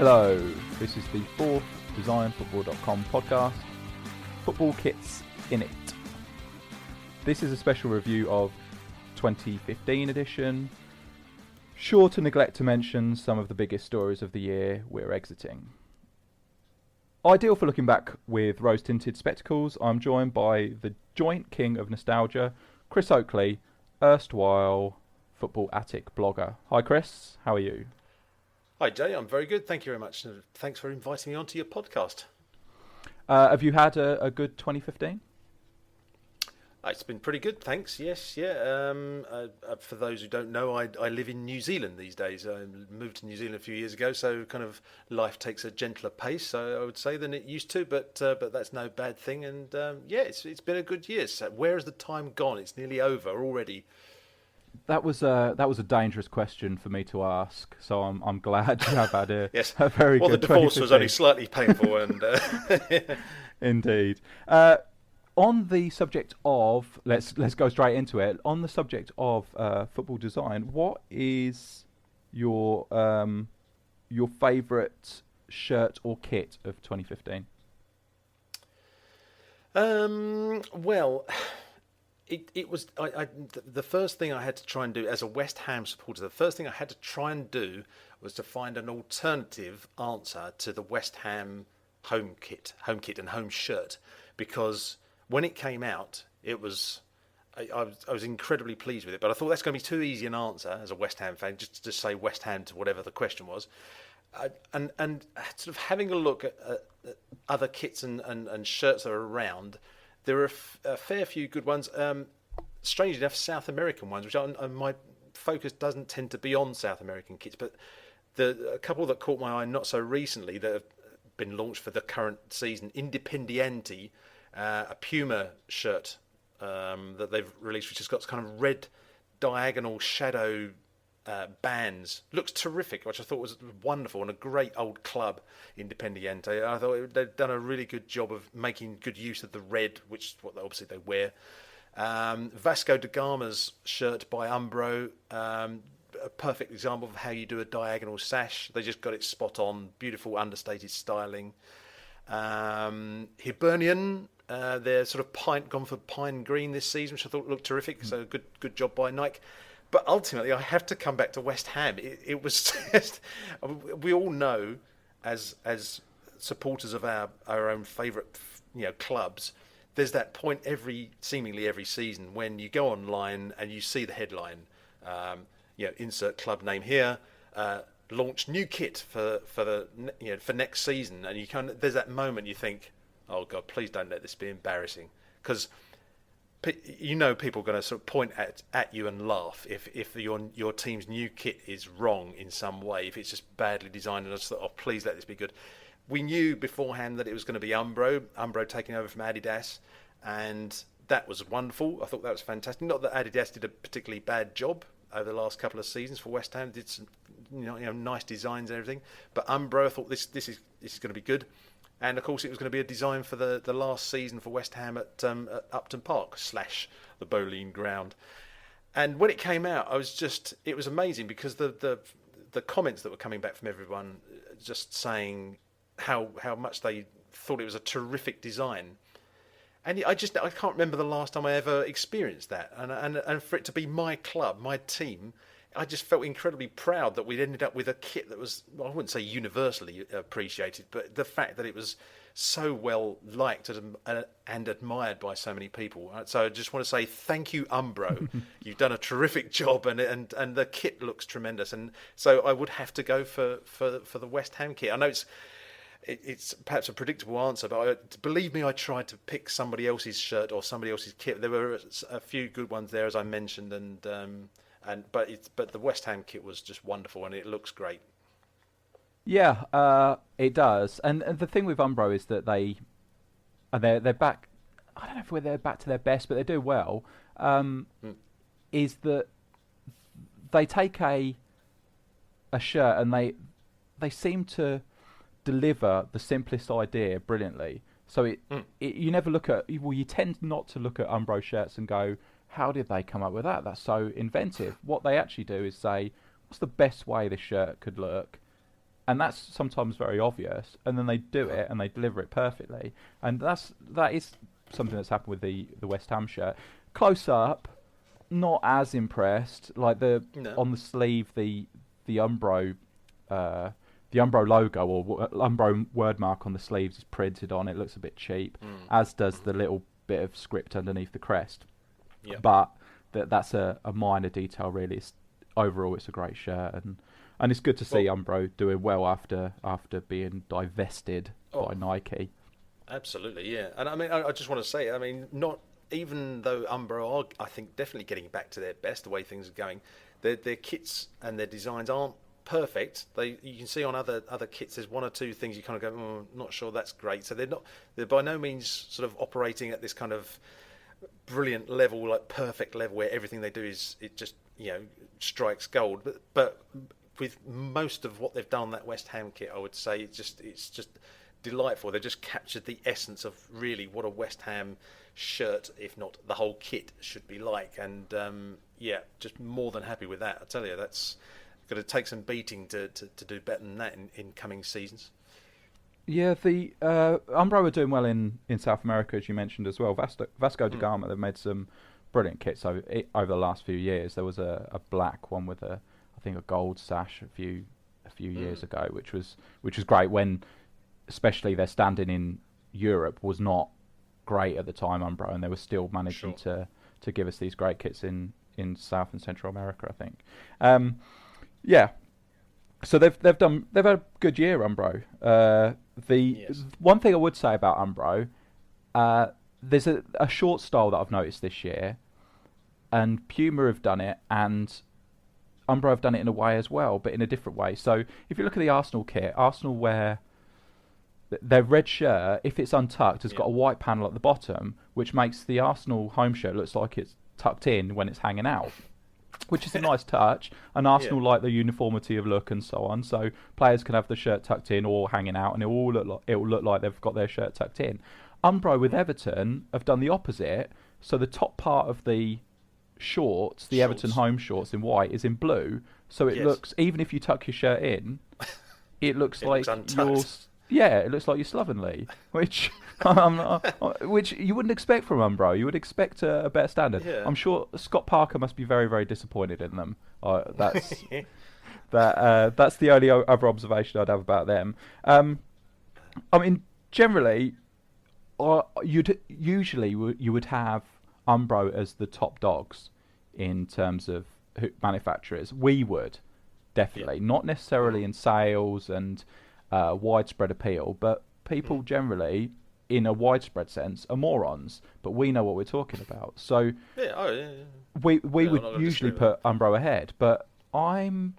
Hello, this is the fourth DesignFootball.com podcast, Football Kits in It. This is a special review of 2015 edition. Sure to neglect to mention some of the biggest stories of the year we're exiting. Ideal for looking back with rose-tinted spectacles, I'm joined by the joint king of nostalgia, Chris Oakley, erstwhile Football Attic blogger. Hi Chris, how are you? Hi Jay, I'm very good. Thank you very much. Thanks for inviting me onto your podcast. Have you had a good 2015? It's been pretty good, thanks. Yes, yeah. For those who don't know, I live in New Zealand these days. I moved to New Zealand a few years ago, so kind of life takes a gentler pace, I would say, than it used to. But that's no bad thing. And it's been a good year. So where has the time gone? It's nearly over already. That was a dangerous question for me to ask. So I'm glad you have had a yes. a very well, good. The divorce was only slightly painful, and indeed. On the subject of, let's go straight into it. On the subject of football design, what is your favourite shirt or kit of 2015? Well, it was the first thing I had to try and do as a West Ham supporter. The first thing I had to try and do was to find an alternative answer to the West Ham home kit and home shirt, because when it came out, I was incredibly pleased with it. But I thought that's going to be too easy an answer as a West Ham fan, just to say West Ham to whatever the question was. And sort of having a look at other kits and shirts that are around, there are a fair few good ones. Strangely enough, South American ones, which my focus doesn't tend to be on South American kits, but a couple that caught my eye not so recently that have been launched for the current season, Independiente, a Puma shirt that they've released, which has got kind of red diagonal shadow bands. Looks terrific, which I thought was wonderful, and a great old club, Independiente. I thought they'd done a really good job of making good use of the red, which is what obviously they wear. Vasco da Gama's shirt by Umbro, a perfect example of how you do a diagonal sash. They just got it spot on, beautiful understated styling. Hibernian, they're sort of gone for pine green this season, which I thought looked terrific. So good job by Nike. But ultimately, I have to come back to West Ham. It was just, we all know, as supporters of our own favourite clubs, there's that point seemingly every season when you go online and you see the headline, insert club name here, launch new kit for next season, and there's that moment you think, oh God, please don't let this be embarrassing, because people are going to sort of point at you and laugh if your team's new kit is wrong in some way, if it's just badly designed, and I just thought, oh, please let this be good. We knew beforehand that it was going to be Umbro taking over from Adidas, and that was wonderful. I thought that was fantastic. Not that Adidas did a particularly bad job over the last couple of seasons for West Ham, did some nice designs and everything, but Umbro, I thought this is going to be good. And of course, it was going to be a design for the last season for West Ham at Upton Park / the Boleyn Ground. And when it came out, it was amazing, because the comments that were coming back from everyone just saying how much they thought it was a terrific design. And I can't remember the last time I ever experienced that. And for it to be my club, my team, I just felt incredibly proud that we'd ended up with a kit that was, I wouldn't say universally appreciated, but the fact that it was so well liked and admired by so many people. So I just want to say thank you, Umbro. You've done a terrific job, and the kit looks tremendous. And so I would have to go for the West Ham kit. I know it's perhaps a predictable answer, but believe me, I tried to pick somebody else's shirt or somebody else's kit. There were a few good ones there, as I mentioned, but the West Ham kit was just wonderful, and it looks great. Yeah, it does. And the thing with Umbro is that they're back. I don't know if they're back to their best, but they do well. Is that they take a shirt and they seem to deliver the simplest idea brilliantly. So you never look at, well, you tend not to look at Umbro shirts and go, how did they come up with that? That's so inventive. What they actually do is say, what's the best way this shirt could look? and that's sometimes very obvious, and then they do it and they deliver it perfectly, and that is something that's happened with the West Ham shirt. Close up, not as impressed. Like on the sleeve, the Umbro logo or Umbro wordmark on the sleeves is printed on. It looks a bit cheap, as does the little bit of script underneath the crest. Yep. But that's a minor detail, really. Overall, it's a great shirt, and it's good to see Umbro doing well after being divested by Nike. Absolutely, yeah. And I mean, I just want to say, I mean, not even though Umbro are, I think, definitely getting back to their best, the way things are going, their kits and their designs aren't perfect. You can see on other kits, there's one or two things you kind of go, not sure that's great. So they're by no means sort of operating at this kind of brilliant level, like perfect level, where everything they do it just strikes gold. But with most of what they've done on that West Ham kit, I would say it's just delightful. They've just captured the essence of really what a West Ham shirt, if not the whole kit, should be like. And just more than happy with that. I tell you, that's going to take some beating to do better than that in coming seasons. Yeah, the Umbro are doing well in South America, as you mentioned as well. Vasco da Gama, they've made some brilliant kits over the last few years. There was a black one with I think a gold sash a few years ago, which was great when, especially their standing in Europe was not great at the time, Umbro, and they were still managing to give us these great kits in South and Central America, I think. So they've had a good year, Umbro. One thing I would say about Umbro, there's a short style that I've noticed this year, and Puma have done it, and Umbro have done it in a way as well, but in a different way. So if you look at the Arsenal kit, Arsenal wear their red shirt, if it's untucked, has got a white panel at the bottom, which makes the Arsenal home shirt looks like it's tucked in when it's hanging out, which is a nice touch. And Arsenal like the uniformity of look and so on, so players can have the shirt tucked in or hanging out, and it will look like they've got their shirt tucked in. Umbro with Everton have done the opposite, so the top part of the shorts, the Everton home shorts in white, is in blue, so it looks, even if you tuck your shirt in, it looks like it looks like you're slovenly, which which you wouldn't expect from Umbro. You would expect a better standard. Yeah. I'm sure Scott Parker must be very, very disappointed in them. That's the only other observation I'd have about them. I mean, generally, you would have Umbro as the top dogs in terms of manufacturers. We would definitely, not necessarily in sales and widespread appeal, but people generally, in a widespread sense, are morons. But we know what we're talking about, so we would usually put Umbro ahead. But I'm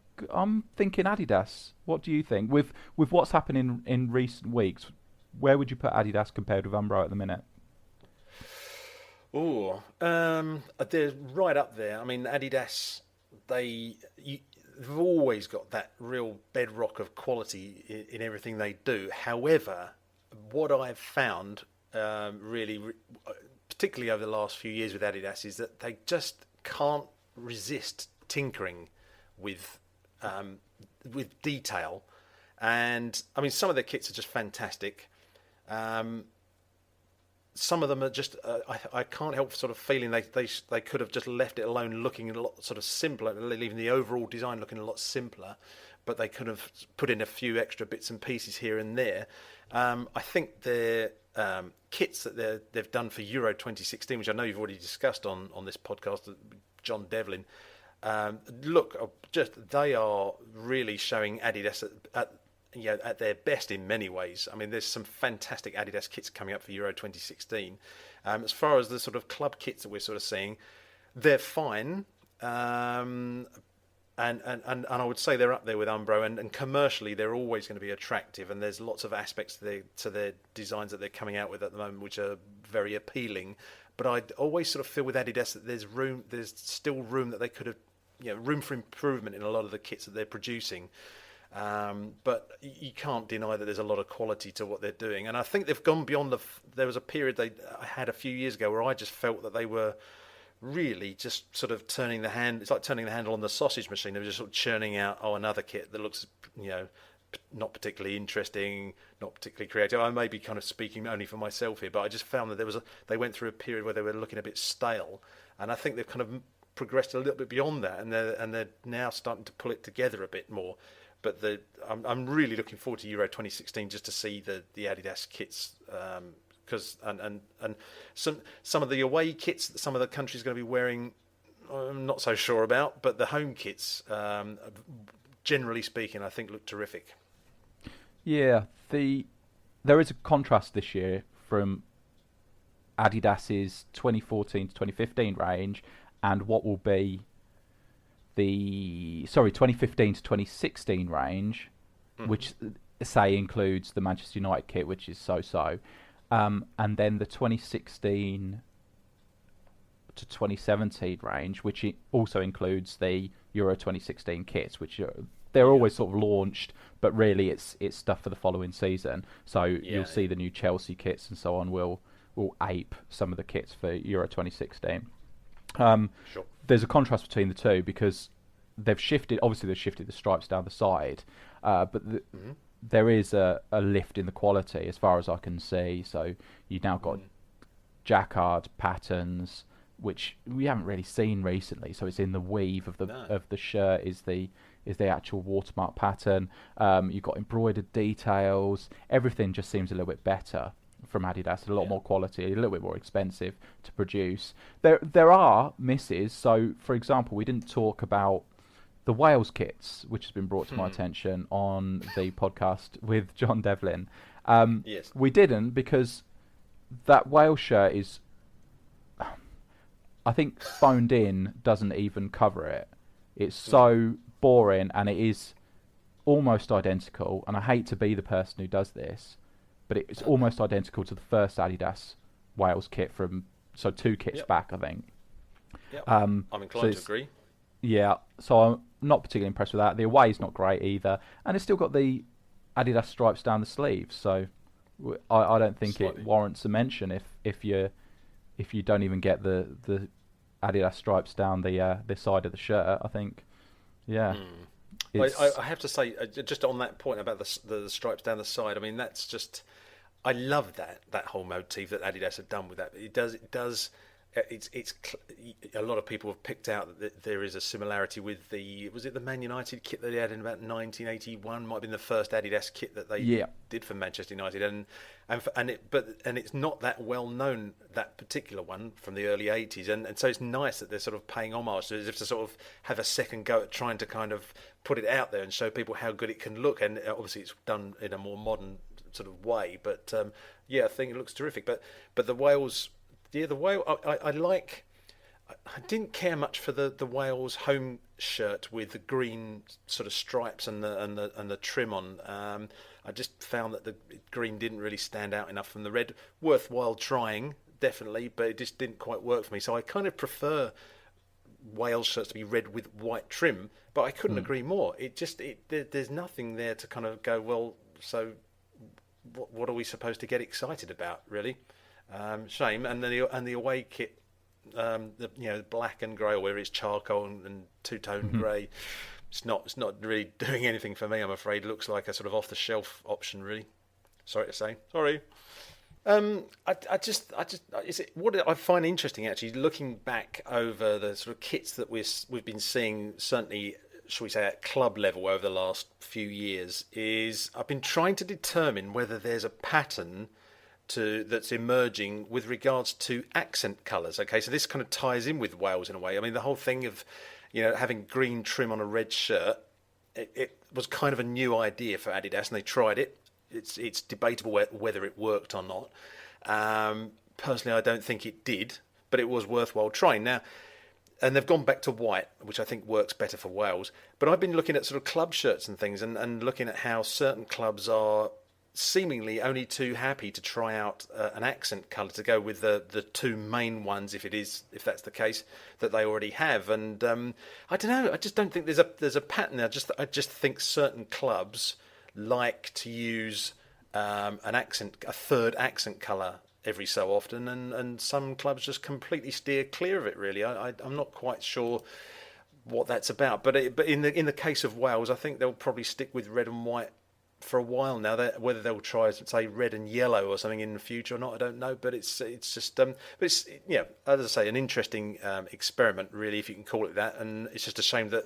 thinking Adidas. What do you think with what's happening in recent weeks? Where would you put Adidas compared with Umbro at the minute? They're right up there. I mean, Adidas, they've always got that real bedrock of quality in everything they do. However, what I've found really, particularly over the last few years with Adidas, is that they just can't resist tinkering with detail. And I mean, some of their kits are just fantastic. Some of them are just, I can't help sort of feeling they could have just left it alone, looking a lot sort of simpler, leaving the overall design looking a lot simpler, but they could have put in a few extra bits and pieces here and there. I think their kits that they've done for Euro 2016, which I know you've already discussed on this podcast, John Devlin, they are really showing Adidas at their best in many ways. I mean, there's some fantastic Adidas kits coming up for Euro 2016. As far as the sort of club kits that we're sort of seeing, they're fine. And I would say they're up there with Umbro, and commercially they're always going to be attractive, and there's lots of aspects to their designs that they're coming out with at the moment which are very appealing. But I always sort of feel with Adidas that there's still room that they could have, room for improvement in a lot of the kits that they're producing. But you can't deny that there's a lot of quality to what they're doing, and I think they've gone beyond there was a period I had a few years ago where I just felt that they were really just sort of turning the handle on the sausage machine. They were just sort of churning out another kit that looks not particularly interesting, not particularly creative. I may be kind of speaking only for myself here, but I just found that they went through a period where they were looking a bit stale, and I think they've kind of progressed a little bit beyond that, and they're now starting to pull it together a bit more. But I'm really looking forward to Euro 2016 just to see the Adidas kits, because and some of the away kits that some of the countries are going to be wearing, I'm not so sure about, but the home kits, generally speaking, I think look terrific. Yeah, there is a contrast this year from Adidas's 2014 to 2015 range and what will be the 2015 to 2016 range, which say includes the Manchester United kit, which is so-so, and then the 2016 to 2017 range, which also includes the Euro 2016 kits, which they're always sort of launched, but really it's stuff for the following season. So you'll see the new Chelsea kits and so on will ape some of the kits for Euro 2016. Sure. There's a contrast between the two because they've shifted the stripes down the side, but there is a lift in the quality as far as I can see. So you've now got jacquard patterns, which we haven't really seen recently. So it's in the weave of the shirt is the actual watermark pattern. You've got embroidered details. Everything just seems a little bit better from Adidas, a lot more quality, a little bit more expensive to produce. There are misses. So, for example, we didn't talk about the Wales kits, which has been brought to my attention on the podcast with John Devlin. Yes. We didn't because that Wales shirt is, I think, phoned in doesn't even cover it. It's so boring, and it is almost identical. And I hate to be the person who does this, but it's almost identical to the first Adidas Wales kit from 2 kits back, I think. Yep. I'm inclined to agree. Yeah, so I'm not particularly impressed with that. The away's not great either, and it's still got the Adidas stripes down the sleeves. So I don't think it warrants a mention if you don't even get the Adidas stripes down the side of the shirt. I think, yeah. I have to say, just on that point about the stripes down the side, I mean, that's just, I love that whole motif that Adidas have done with that. It does. It's a lot of people have picked out that there is a similarity with was it the Man United kit that they had in about 1981? Might have been the first Adidas kit that they did for Manchester United, and it's not that well known, that particular one from the early 80s, and so it's nice that they're sort of paying homage to it, as if to sort of have a second go at trying to kind of put it out there and show people how good it can look, and obviously it's done in a more modern sort of way, but I think it looks terrific. But the Wales. Yeah, the Wales. I like. I didn't care much for the Wales home shirt with the green sort of stripes and the trim on. I just found that the green didn't really stand out enough from the red. Worthwhile trying, definitely, but it just didn't quite work for me. So I kind of prefer Wales shirts to be red with white trim, but I couldn't agree more. There's nothing there to kind of go, well, so what are we supposed to get excited about, really? Shame. And the away kit, the black and grey, or whether it's charcoal and two-tone grey, it's not really doing anything for me, I'm afraid. It looks like a sort of off-the-shelf option, really. Sorry to say. Sorry. What I find interesting, actually, looking back over the sort of kits that we've been seeing, certainly, shall we say, at club level over the last few years, is I've been trying to determine whether there's a pattern that's emerging with regards to accent colours. Okay, so this kind of ties in with Wales in a way. I mean, the whole thing of, having green trim on a red shirt, it was kind of a new idea for Adidas, and they tried it. It's debatable whether it worked or not. Personally, I don't think it did, but it was worthwhile trying. Now, and they've gone back to white, which I think works better for Wales. But I've been looking at sort of club shirts and things, and looking at how certain clubs are seemingly only too happy to try out an accent colour to go with the two main ones, if that's the case, that they already have. And I don't know. I just don't think there's a pattern. I just think certain clubs like to use a third accent colour every so often, and some clubs just completely steer clear of it. Really, I'm not quite sure what that's about. But in the case of Wales, I think they'll probably stick with red and white for a while now. That whether they'll try say red and yellow or something in the future or not, I don't know. But it's just but it's as I say, an interesting experiment, really, if you can call it that. And it's just a shame that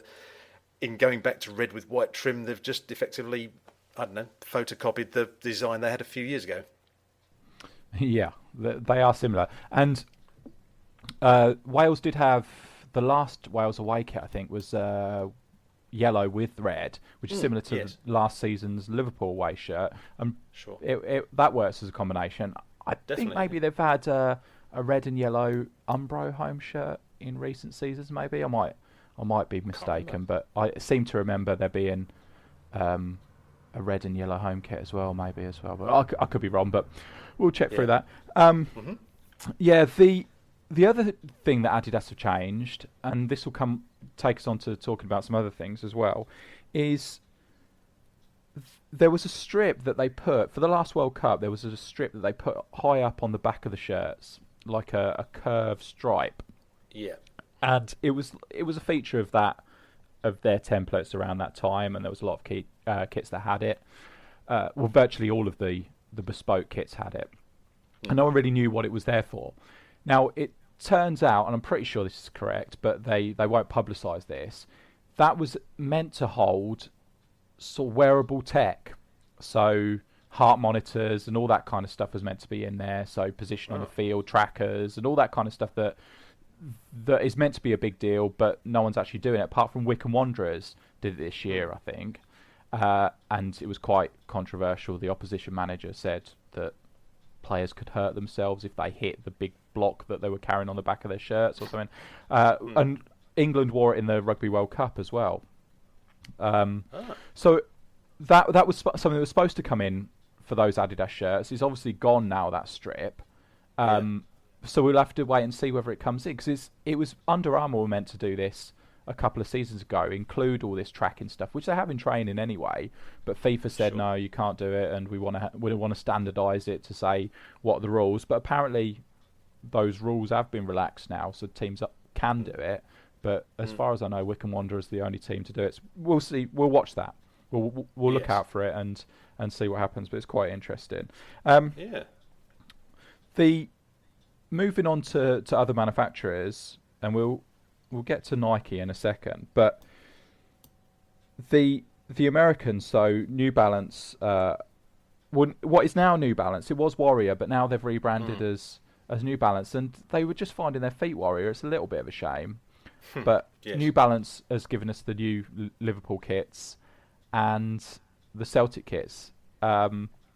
in going back to red with white trim, they've just effectively, I don't know, photocopied the design they had a few years ago. Yeah, they are similar. And Wales did have the last Wales away kit, I think, was yellow with red, which is similar to the last season's Liverpool away shirt. Sure. That works as a combination. I think maybe they've had a red and yellow Umbro home shirt in recent seasons. Maybe I might be mistaken, but I seem to remember there being a red and yellow home kit as well, maybe as well. But I could be wrong, but we'll check through that. Yeah, the other thing that Adidas have changed, and this will take us on to talking about some other things as well, is there was a strip that they put for the last World Cup. There was a strip that they put high up on the back of the shirts, like a curved stripe. Yeah, and it was a feature of their templates around that time, and there was a lot of kits that had it. Well, virtually all of the bespoke kits had it, and no one really knew what it was there for. Now, it turns out, and I'm pretty sure this is correct, but they won't publicise this, that was meant to hold sort of wearable tech. So heart monitors and all that kind of stuff was meant to be in there. So position on the field, trackers, and all that kind of stuff that is meant to be a big deal, but no one's actually doing it, apart from Wycombe Wanderers did it this year, I think. And it was quite controversial. The opposition manager said that players could hurt themselves if they hit the big block that they were carrying on the back of their shirts or something. And England wore it in the Rugby World Cup as well. So that was something that was supposed to come in for those Adidas shirts. It's obviously gone now, that strip. So we'll have to wait and see whether it comes in, because it was Under Armour were meant to do this a couple of seasons ago, include all this tracking stuff, which they have in training anyway, but FIFA said no, you can't do it, and we want to standardise it to say what are the rules. But apparently those rules have been relaxed now, so teams can do it. But as far as I know, Wycombe Wanderers are the only team to do it. So we'll see. We'll watch that. We'll look out for it and see what happens. But it's quite interesting. Moving on to other manufacturers, and we'll get to Nike in a second. But the Americans, so New Balance, what is now New Balance, it was Warrior, but now they've rebranded as New Balance, and they were just finding their feet Warrior. It's a little bit of a shame. But New Balance has given us the new Liverpool kits and the Celtic kits,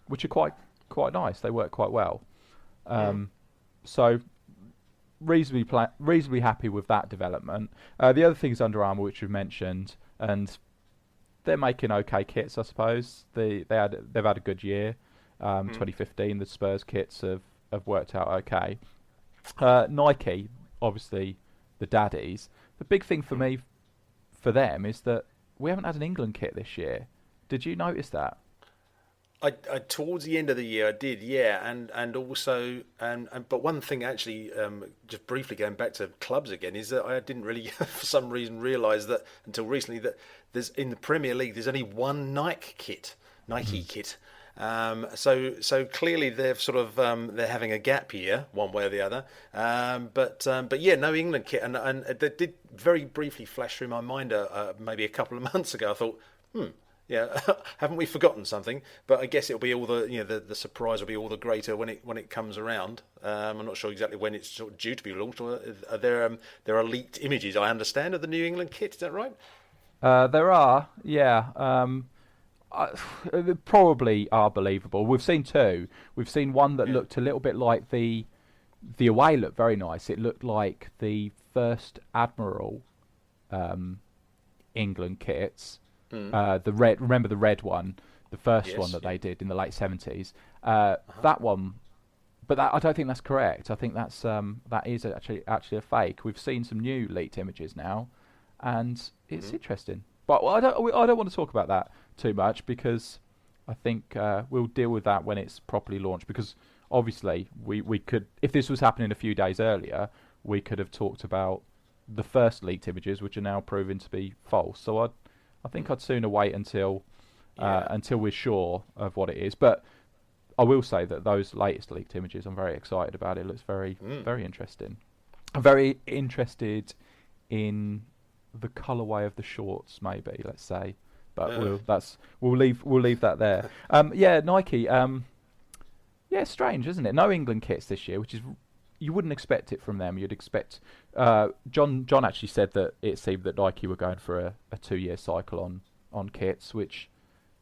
which are quite nice. They work quite well. So reasonably happy with that development. The other thing is Under Armour, which we've mentioned, and they're making okay kits, I suppose. They've had a good year. 2015, the Spurs kits have worked out okay. Nike, obviously, the daddies. The big thing for them is that we haven't had an England kit this year. Did you notice that? I towards the end of the year I did, and also but one thing actually, just briefly going back to clubs again, is that I didn't really for some reason realise that until recently that there's in the Premier League there's only one Nike kit. So clearly they've sort of they're having a gap year one way or the other. But yeah, no England kit, and that did very briefly flash through my mind maybe a couple of months ago. I thought, yeah, haven't we forgotten something? But I guess it'll be all the surprise will be all the greater when it comes around. I'm not sure exactly when it's sort of due to be launched. There are leaked images, I understand, of the New England kit. Is that right? There are, yeah. They probably are believable. We've seen two. We've seen one that looked a little bit like the away looked very nice. It looked like the first Admiral England kits. The red, remember the red one, the first one that they did in the late 70s. That one, but I don't think that's correct. I think that is actually a fake. We've seen some new leaked images now, and it's interesting. But I don't want to talk about that too much, because I think we'll deal with that when it's properly launched. Because obviously we could, if this was happening a few days earlier, we could have talked about the first leaked images, which are now proving to be false. So I think I'd sooner wait until until we're sure of what it is. But I will say that those latest leaked images, I'm very excited about. It looks very, very interesting. I'm very interested in the colourway of the shorts, maybe, let's say. But we'll leave that there. Nike. Yeah, strange, isn't it? No England kits this year, which is you wouldn't expect it from them. You'd expect. John actually said that it seemed that Nike were going for a 2-year cycle on kits, which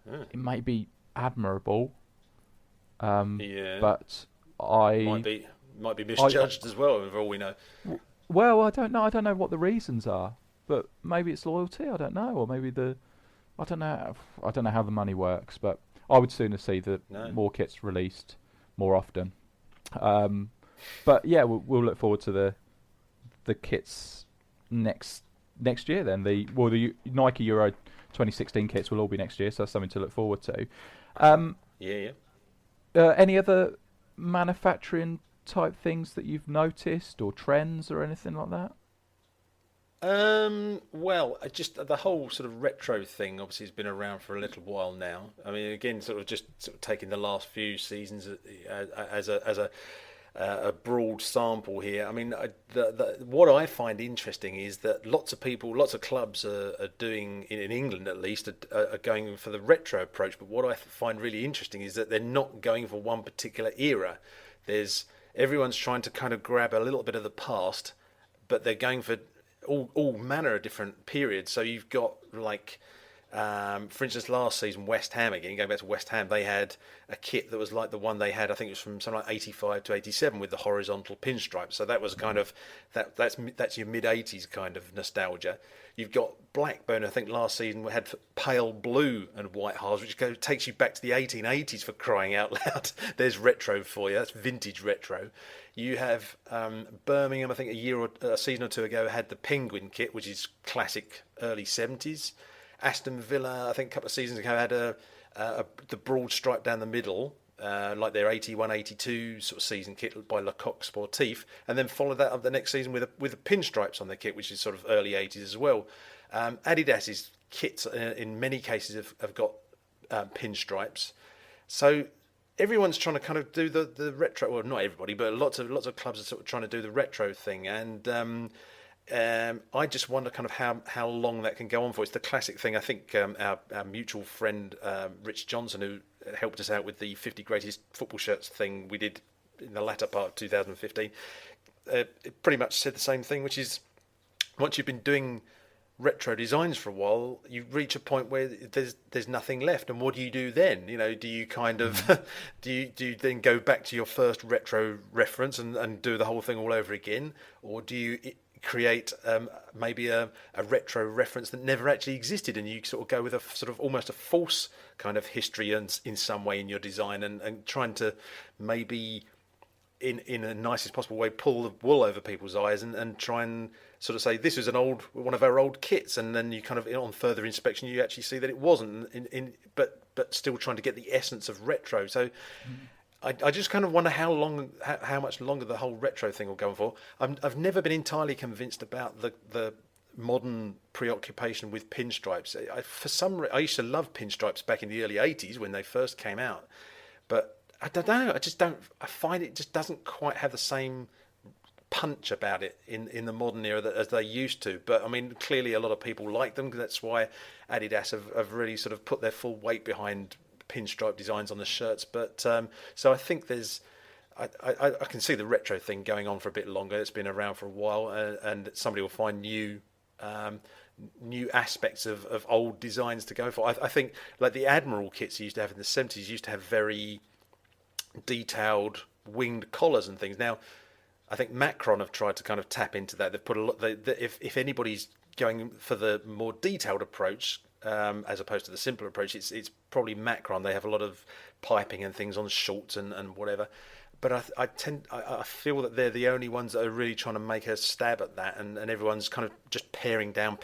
it may be admirable. But I might be misjudged as well, for all we know. Well, I don't know. I don't know what the reasons are, but maybe it's loyalty. I don't know, or maybe I don't know. I don't know how the money works, but I would sooner see more kits released more often. But yeah, we'll look forward to the kits next year. Then the Nike Euro 2016 kits will all be next year, so that's something to look forward to. Any other manufacturing type things that you've noticed, or trends, or anything like that? Well, just the whole sort of retro thing obviously has been around for a little while now. I mean, again, sort of taking the last few seasons as a broad sample here. I mean, what I find interesting is that lots of clubs are doing, in England at least, are going for the retro approach. But what I find really interesting is that they're not going for one particular era. Everyone's trying to kind of grab a little bit of the past, but they're going for all manner of different periods. So you've got for instance, last season, West Ham, again, going back to West Ham, they had a kit that was like the one they had, I think it was from something like 85 to 87 with the horizontal pinstripes. So that was kind of, that's your mid-80s kind of nostalgia. You've got Blackburn, I think last season we had pale blue and white halves, which takes you back to the 1880s, for crying out loud. There's retro for you, that's vintage retro. You have Birmingham, I think a season or two ago, had the Penguin kit, which is classic early 70s. Aston Villa, I think a couple of seasons ago, had the broad stripe down the middle, like their 81-82 sort of season kit by Lecoq Sportif, and then followed that up the next season with the pinstripes on their kit, which is sort of early 80s as well. Adidas's kits, in many cases, have got pinstripes. So everyone's trying to kind of do the retro. Well, not everybody, but lots of clubs are sort of trying to do the retro thing, and I just wonder kind of how long that can go on for. It's the classic thing. I think our mutual friend Rich Johnson, who helped us out with the 50 greatest football shirts thing we did in the latter part of 2015, it pretty much said the same thing, which is once you've been doing retro designs for a while, you reach a point where there's nothing left, and what do you do then? Do you kind of do you then go back to your first retro reference and do the whole thing all over again, or do you create maybe a retro reference that never actually existed, and you sort of go with a sort of almost a false kind of history in some way in your design, and trying to maybe in the nicest possible way pull the wool over people's eyes and try and sort of say this is one of our old kits, and then you kind of on further inspection you actually see that it wasn't, but still trying to get the essence of retro. So I just kind of wonder how much longer the whole retro thing will go on for. I've never been entirely convinced about the modern preoccupation with pinstripes. I used to love pinstripes back in the early 80s when they first came out, but I don't know. I find it just doesn't quite have the same punch about it in the modern era as they used to. But I mean, clearly a lot of people like them. That's why Adidas have really sort of put their full weight behind pinstripe designs on the shirts. But so I think I can see the retro thing going on for a bit longer. It's been around for a while, and somebody will find new aspects of old designs to go for. I think like the Admiral kits you used to have in the 70s used to have very detailed winged collars and things. Now I think Macron have tried to kind of tap into that. They've put a lot. If anybody's going for the more detailed approach, as opposed to the simpler approach, it's probably Macron. They have a lot of piping and things on shorts and whatever. But I feel that they're the only ones that are really trying to make a stab at that, and everyone's kind of just paring down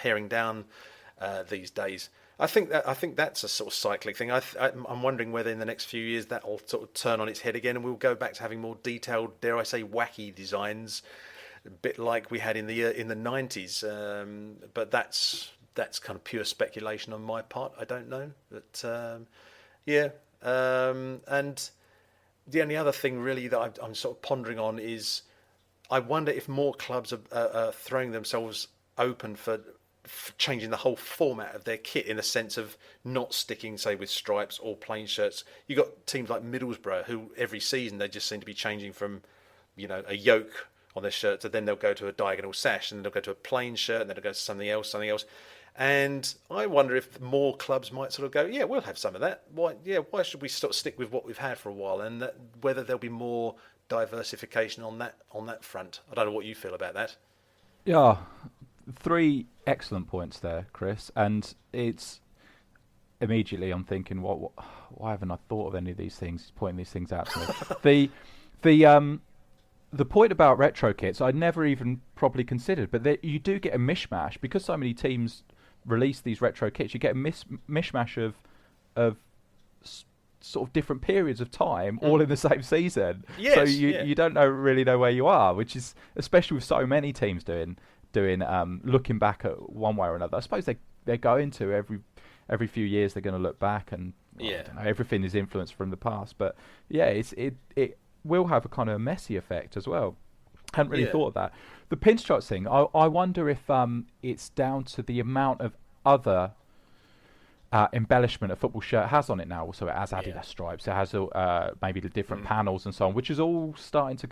these days. I think that's a sort of cyclic thing. I'm wondering whether in the next few years that will sort of turn on its head again, and we'll go back to having more detailed, dare I say, wacky designs, a bit like we had in the 90s. But that's that's kind of pure speculation on my part. I don't know. But and the only other thing really that I'm sort of pondering on is I wonder if more clubs are throwing themselves open for changing the whole format of their kit in the sense of not sticking, say, with stripes or plain shirts. You got teams like Middlesbrough who every season they just seem to be changing from, a yoke on their shirt to then they'll go to a diagonal sash and then they'll go to a plain shirt and then they'll go to something else. And I wonder if more clubs might sort of go, yeah, we'll have some of that. Why should we sort of stick with what we've had for a while? And whether there'll be more diversification on that front. I don't know what you feel about that. Yeah, 3 excellent points there, Chris. And it's immediately I'm thinking, why haven't I thought of any of these things? He's pointing these things out to me. The point about retro kits I'd never even properly considered, but you do get a mishmash because so many teams release these retro kits. You get a mishmash of sort of different periods of time all in the same season. Yes, so you don't really know where you are, which is especially with so many teams doing looking back at one way or another. I suppose they're going to every few years they're going to look back and I don't know, everything is influenced from the past. But yeah, it will have a kind of a messy effect as well. Hadn't really thought of that. The pinstripes thing, I wonder if it's down to the amount of other embellishment a football shirt has on it now. So it has Adidas stripes, it has maybe the different panels and so on, which is all starting to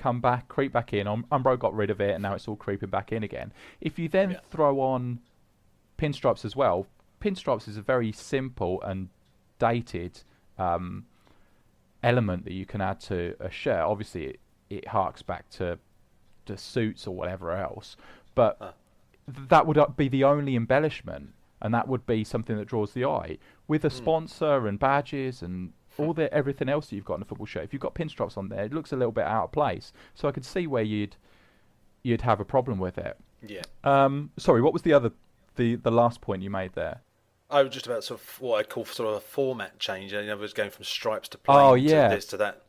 creep back in. Umbro got rid of it and now it's all creeping back in again. If you then throw on pinstripes as well, pinstripes is a very simple and dated element that you can add to a shirt. Obviously it harks back to suits or whatever else, but that would be the only embellishment, and that would be something that draws the eye. With a sponsor and badges and everything else that you've got in a football shirt, if you've got pinstripes on there, it looks a little bit out of place. So I could see where you'd have a problem with it. Sorry, what was the last point you made there? I was just about sort of what I call sort of a format change. In other words, going from stripes to plain to this to that.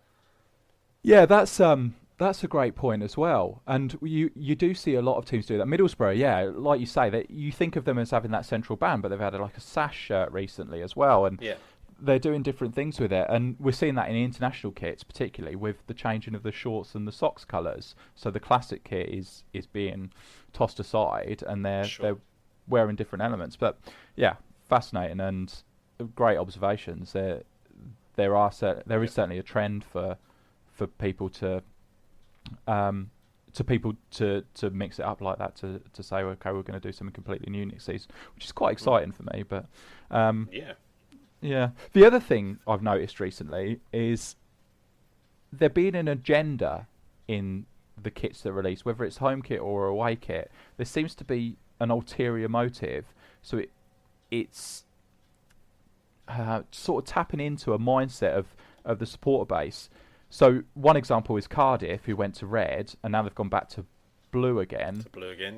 Yeah, that's a great point as well. And you do see a lot of teams do that. Middlesbrough, like you say, that you think of them as having that central band, but they've had like a sash shirt recently as well, and they're doing different things with it. And we're seeing that in international kits, particularly with the changing of the shorts and the socks colours. So the classic kit is being tossed aside, and they're wearing different elements. But yeah, fascinating and great observations. There is certainly a trend for people to mix it up like that, to say, okay, we're going to do something completely new next season, which is quite exciting for me. But the other thing I've noticed recently is there being an agenda in the kits that release, whether it's home kit or away kit. There seems to be an ulterior motive, so it's sort of tapping into a mindset of the supporter base. So one example is Cardiff, who went to red, and now they've gone back to blue again.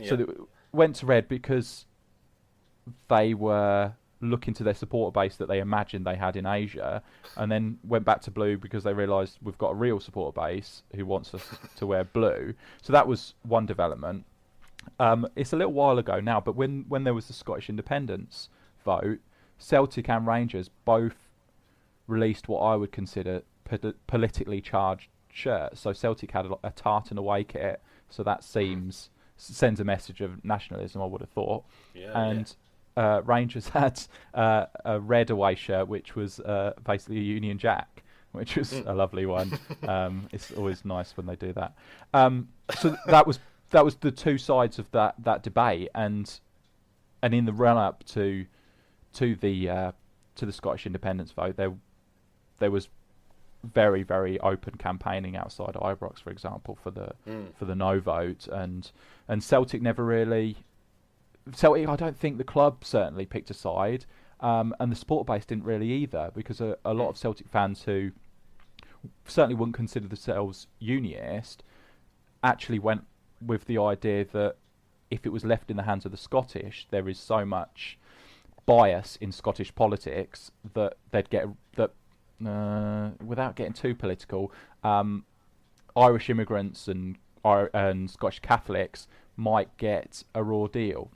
So they went to red because they were looking to their supporter base that they imagined they had in Asia, and then went back to blue because they realised we've got a real supporter base who wants us to wear blue. So that was one development. It's a little while ago now, but when there was the Scottish independence vote, Celtic and Rangers both released what I would consider politically charged shirts. So Celtic had a tartan away kit, so that sends a message of nationalism, I would have thought. Rangers had a red away shirt, which was basically a Union Jack, which was a lovely one. It's always nice when they do that. So that was the two sides of that debate, and in the run up to the Scottish independence vote, there was very, very open campaigning outside Ibrox, for example, for the no vote, and Celtic never really. Celtic, I don't think the club certainly picked a side, and the supporter base didn't really either, because a lot of Celtic fans who certainly wouldn't consider themselves unionist actually went with the idea that if it was left in the hands of the Scottish, there is so much bias in Scottish politics that they'd get that. Without getting too political, Irish immigrants and Scottish Catholics might get a raw deal.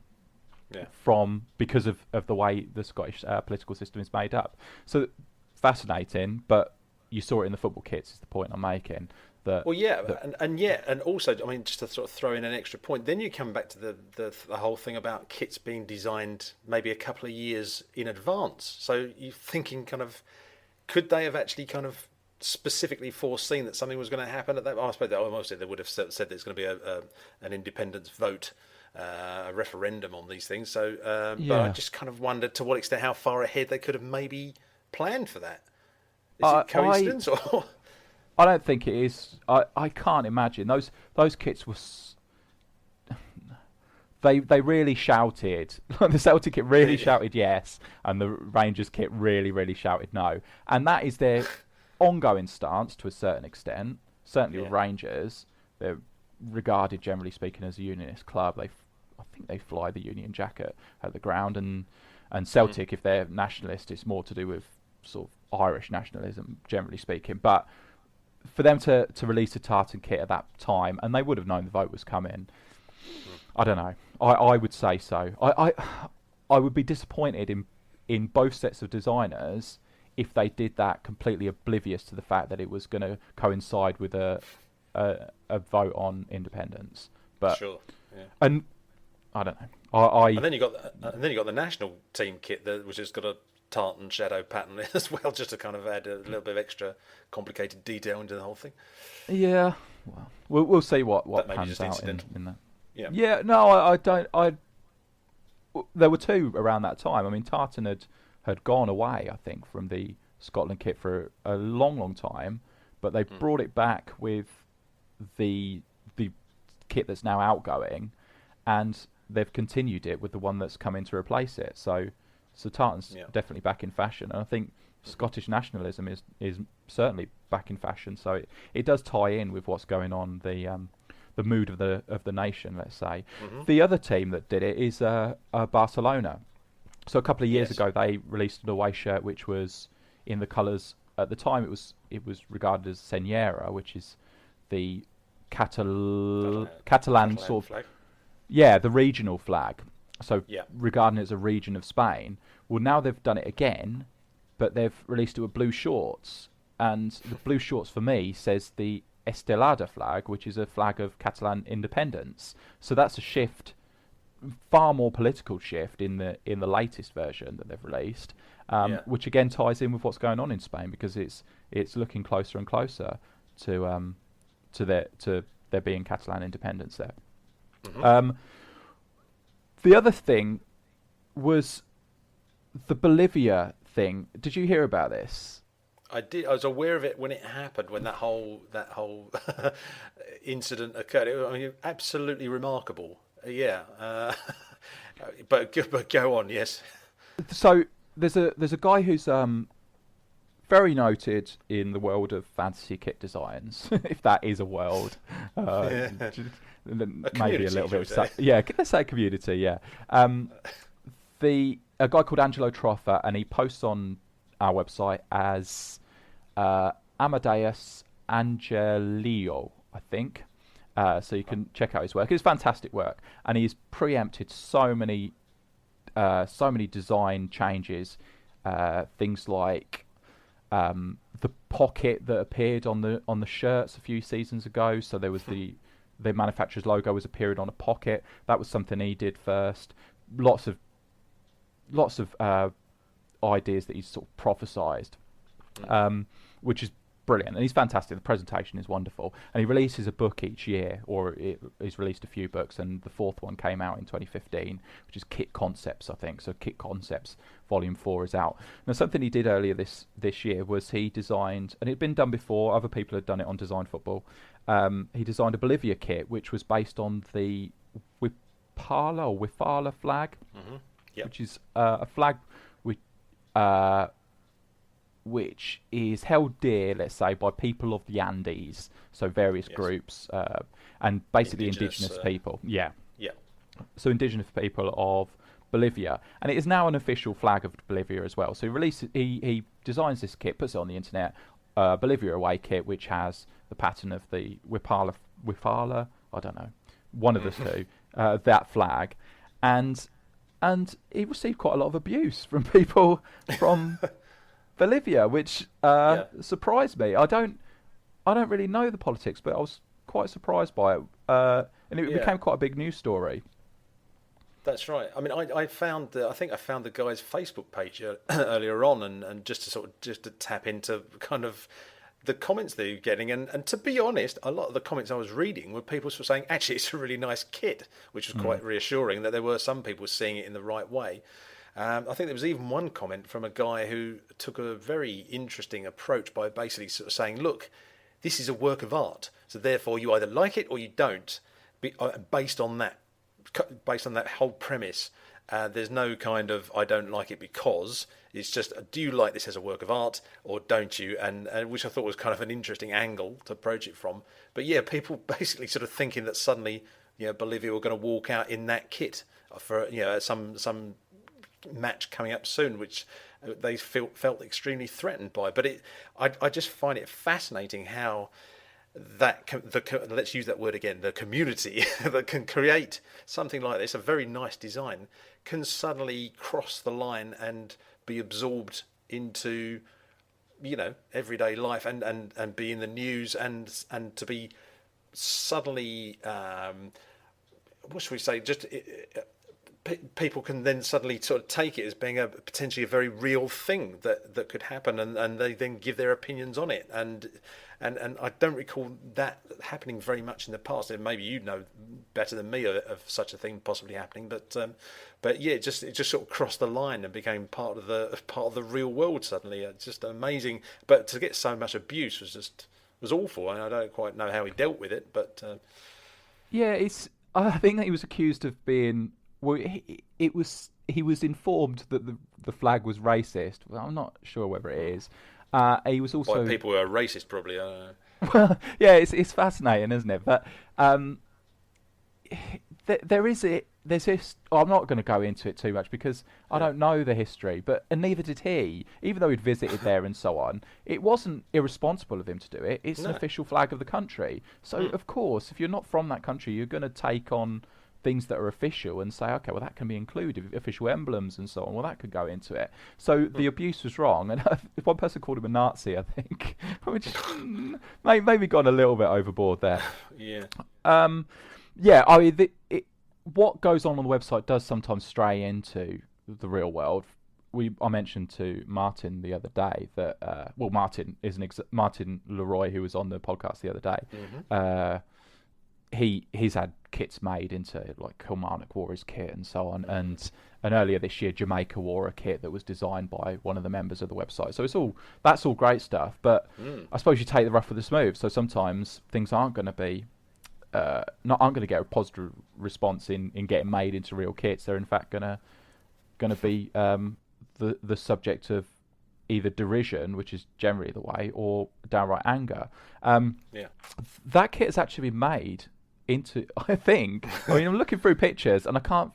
because of the way the Scottish political system is made up. So fascinating, but you saw it in the football kits. Is the point I'm making? And also, I mean, just to sort of throw in an extra point, then you come back to the whole thing about kits being designed maybe a couple of years in advance. So you're thinking kind of, could they have actually kind of specifically foreseen that something was going to happen at that? I suppose they would have said there's going to be an independence vote, a referendum on these things. So, but I just kind of wondered to what extent, how far ahead they could have maybe planned for that. Is it coincidence or? I don't think it is. I can't imagine those kits were. They really shouted. The Celtic kit really shouted yes, and the Rangers kit really shouted no. And that is their ongoing stance to a certain extent. Certainly with Rangers, they're regarded, generally speaking, as a unionist club. I think they fly the Union jacket at the ground, and Celtic, if they're nationalist, it's more to do with sort of Irish nationalism, generally speaking. But for them to release a tartan kit at that time, and they would have known the vote was coming. I don't know. I would say so. I would be disappointed in both sets of designers if they did that completely oblivious to the fact that it was going to coincide with a vote on independence. But sure, yeah. And I don't know. And then you got the national team kit which has got a tartan shadow pattern as well, just to kind of add a little bit of extra complicated detail into the whole thing. Yeah, well, we'll see what pans out in that. Yeah. No, I don't. There were two around that time. I mean, tartan had gone away, I think, from the Scotland kit for a long time, but they brought it back with the kit that's now outgoing, and they've continued it with the one that's come in to replace it. So tartan's definitely back in fashion, and I think Scottish nationalism is certainly back in fashion. So it does tie in with what's going on, the mood of the nation, let's say. The other team that did it is Barcelona. So a couple of years ago, they released an away shirt which was in the colours. At the time, it was regarded as Senyera, which is the Catalan sort of flag. Yeah, the regional flag. So regarding it as a region of Spain. Well, now they've done it again, but they've released it with blue shorts, and the blue shorts for me says the Estelada flag, which is a flag of Catalan independence. So that's a shift, far more political shift in the latest version that they've released, which again ties in with what's going on in Spain, because it's looking closer and closer to there being Catalan independence there. The other thing was the Bolivia thing. Did you hear about this? I did. I was aware of it when it happened, when that whole incident occurred. I mean, absolutely remarkable. But go on. Yes. So there's a guy who's very noted in the world of fantasy kit designs, if that is a world. Maybe a little bit. Let's say community. Yeah. A guy called Angelo Troffa, and he posts on our website as Amadeus Angelio, I think. So you can check out his work. It's fantastic work, and he's preempted so many design changes. Things like the pocket that appeared on the shirts a few seasons ago. So there was the manufacturer's logo was appearing on a pocket. That was something he did first. Lots of ideas that he's sort of prophesized, which is brilliant, and he's fantastic. The presentation is wonderful, and he releases a book each year, or he's released a few books, and the fourth one came out in 2015, which is Kit Concepts, I think. So Kit Concepts Volume 4 is out. Now, something he did earlier this year was he designed, and it had been done before, other people had done it on Design Football, he designed a Bolivia kit, which was based on the Wiphala flag, which is a flag which is held dear, let's say, by people of the Andes, so various groups, and basically indigenous people. So indigenous people of Bolivia, and it is now an official flag of Bolivia as well. So he designs this kit, puts it on the internet, Bolivia away kit, which has the pattern of the Wiphala, I don't know, one of the two, that flag, and and he received quite a lot of abuse from people from Bolivia, which surprised me. I don't really know the politics, but I was quite surprised by it, and it became quite a big news story. That's right. I mean, I found I think I found the guy's Facebook page earlier on, and just to tap into kind of the comments that you're getting, and to be honest, a lot of the comments I was reading were people sort of saying, actually, it's a really nice kit, which was quite reassuring that there were some people seeing it in the right way. I think there was even one comment from a guy who took a very interesting approach by basically sort of saying, look, this is a work of art, so therefore you either like it or you don't, based on that whole premise. There's no kind of I don't like it because, it's just do you like this as a work of art or don't you, and which I thought was kind of an interesting angle to approach it from. But yeah, people basically sort of thinking that suddenly Bolivia were going to walk out in that kit for some match coming up soon, which they felt extremely threatened by. But I just find it fascinating how let's use that word again, the community that can create something like this, a very nice design, can suddenly cross the line and be absorbed into everyday life and be in the news and to be suddenly what should we say, just people can then suddenly sort of take it as being potentially a very real thing that could happen, and they then give their opinions on it, and I don't recall that happening very much in the past. And maybe you know better than me of such a thing possibly happening, but yeah, it just sort of crossed the line and became part of the real world suddenly. It's just amazing. But to get so much abuse was awful, and I don't quite know how he dealt with it, but I think that he was accused of being. Well, he was informed that the flag was racist. Well, I'm not sure whether it is. He was also people who are racist, probably. I don't know. Well, yeah, it's fascinating, isn't it? But there's this. I'm not going to go into it too much because I don't know the history, and neither did he. Even though he'd visited there and so on, it wasn't irresponsible of him to do it. It's an official flag of the country, so of course, if you're not from that country, you're going to take on things that are official and say, okay, well, that can be included, official emblems and so on. Well, that could go into it. So the abuse was wrong, and one person called him a Nazi, I think, which maybe gone a little bit overboard there. Yeah. Yeah. I mean, what goes on the website does sometimes stray into the real world. I mentioned to Martin the other day that Martin Leroy, who was on the podcast the other day. He's had kits made into like Kilmarnock wore his kit and so on, and earlier this year Jamaica wore a kit that was designed by one of the members of the website. So that's all great stuff, but I suppose you take the rough with the smooth. So sometimes things aren't going to be aren't going to get a positive response in getting made into real kits. They're in fact going to be the subject of either derision, which is generally the way, or downright anger. That kit has actually been made into, I mean, I'm looking through pictures and I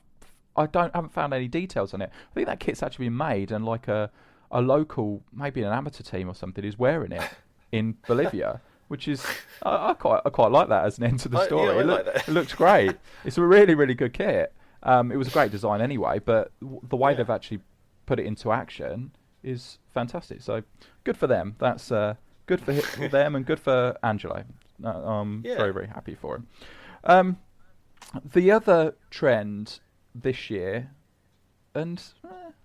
haven't found any details on it. I think that kit's actually been made, and like a local, maybe an amateur team or something, is wearing it in Bolivia, which is I quite like that as an end to the story. I like that. It looks great. It's a really, really good kit. It was a great design anyway, but the way they've actually put it into action is fantastic. So good for them. That's good for them and good for Angelo. I'm very, very happy for him. The other trend this year, and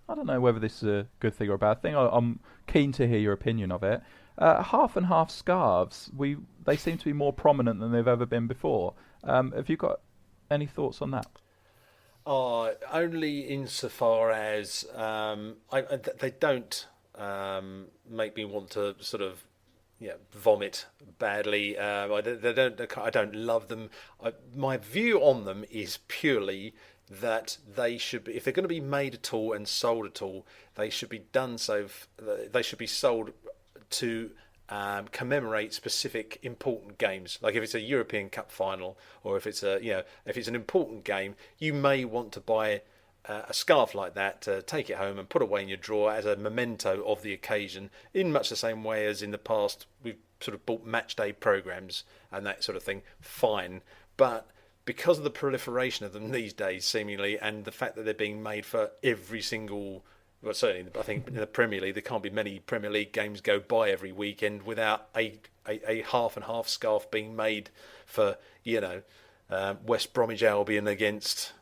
I don't know whether this is a good thing or a bad thing. I'm keen to hear your opinion of it. Half and half scarves. They seem to be more prominent than they've ever been before. Have you got any thoughts on that? Only insofar as they don't make me want to sort of vomit badly. I don't love them. My view on them is purely that they should be, if they're going to be made at all and sold at all, they should be done so. They should be sold to commemorate specific important games. Like if it's a European Cup final, or if it's if it's an important game, you may want to buy a scarf like that to take it home and put away in your drawer as a memento of the occasion, in much the same way as in the past we've sort of bought match day programs and that sort of thing. Fine, but because of the proliferation of them these days, seemingly, and the fact that they're being made for every single. Well, certainly, I think in the Premier League, there can't be many Premier League games go by every weekend without a half and half scarf being made for, West Bromwich Albion against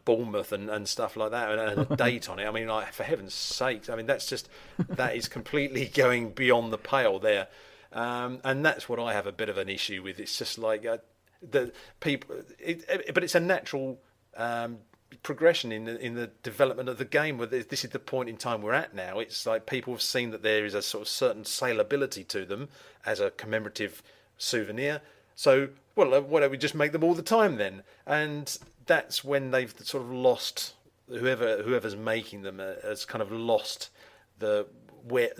Bournemouth and stuff like that, and a date on it. I mean, like, for heaven's sakes, I mean, that is completely going beyond the pale there. And that's what I have a bit of an issue with. It's just like the people, but it's a natural progression in the development of the game. Where this is the point in time we're at now. It's like people have seen that there is a sort of certain saleability to them as a commemorative souvenir. So, well, why don't we just make them all the time then? And that's when they've sort of lost, whoever's making them has kind of lost where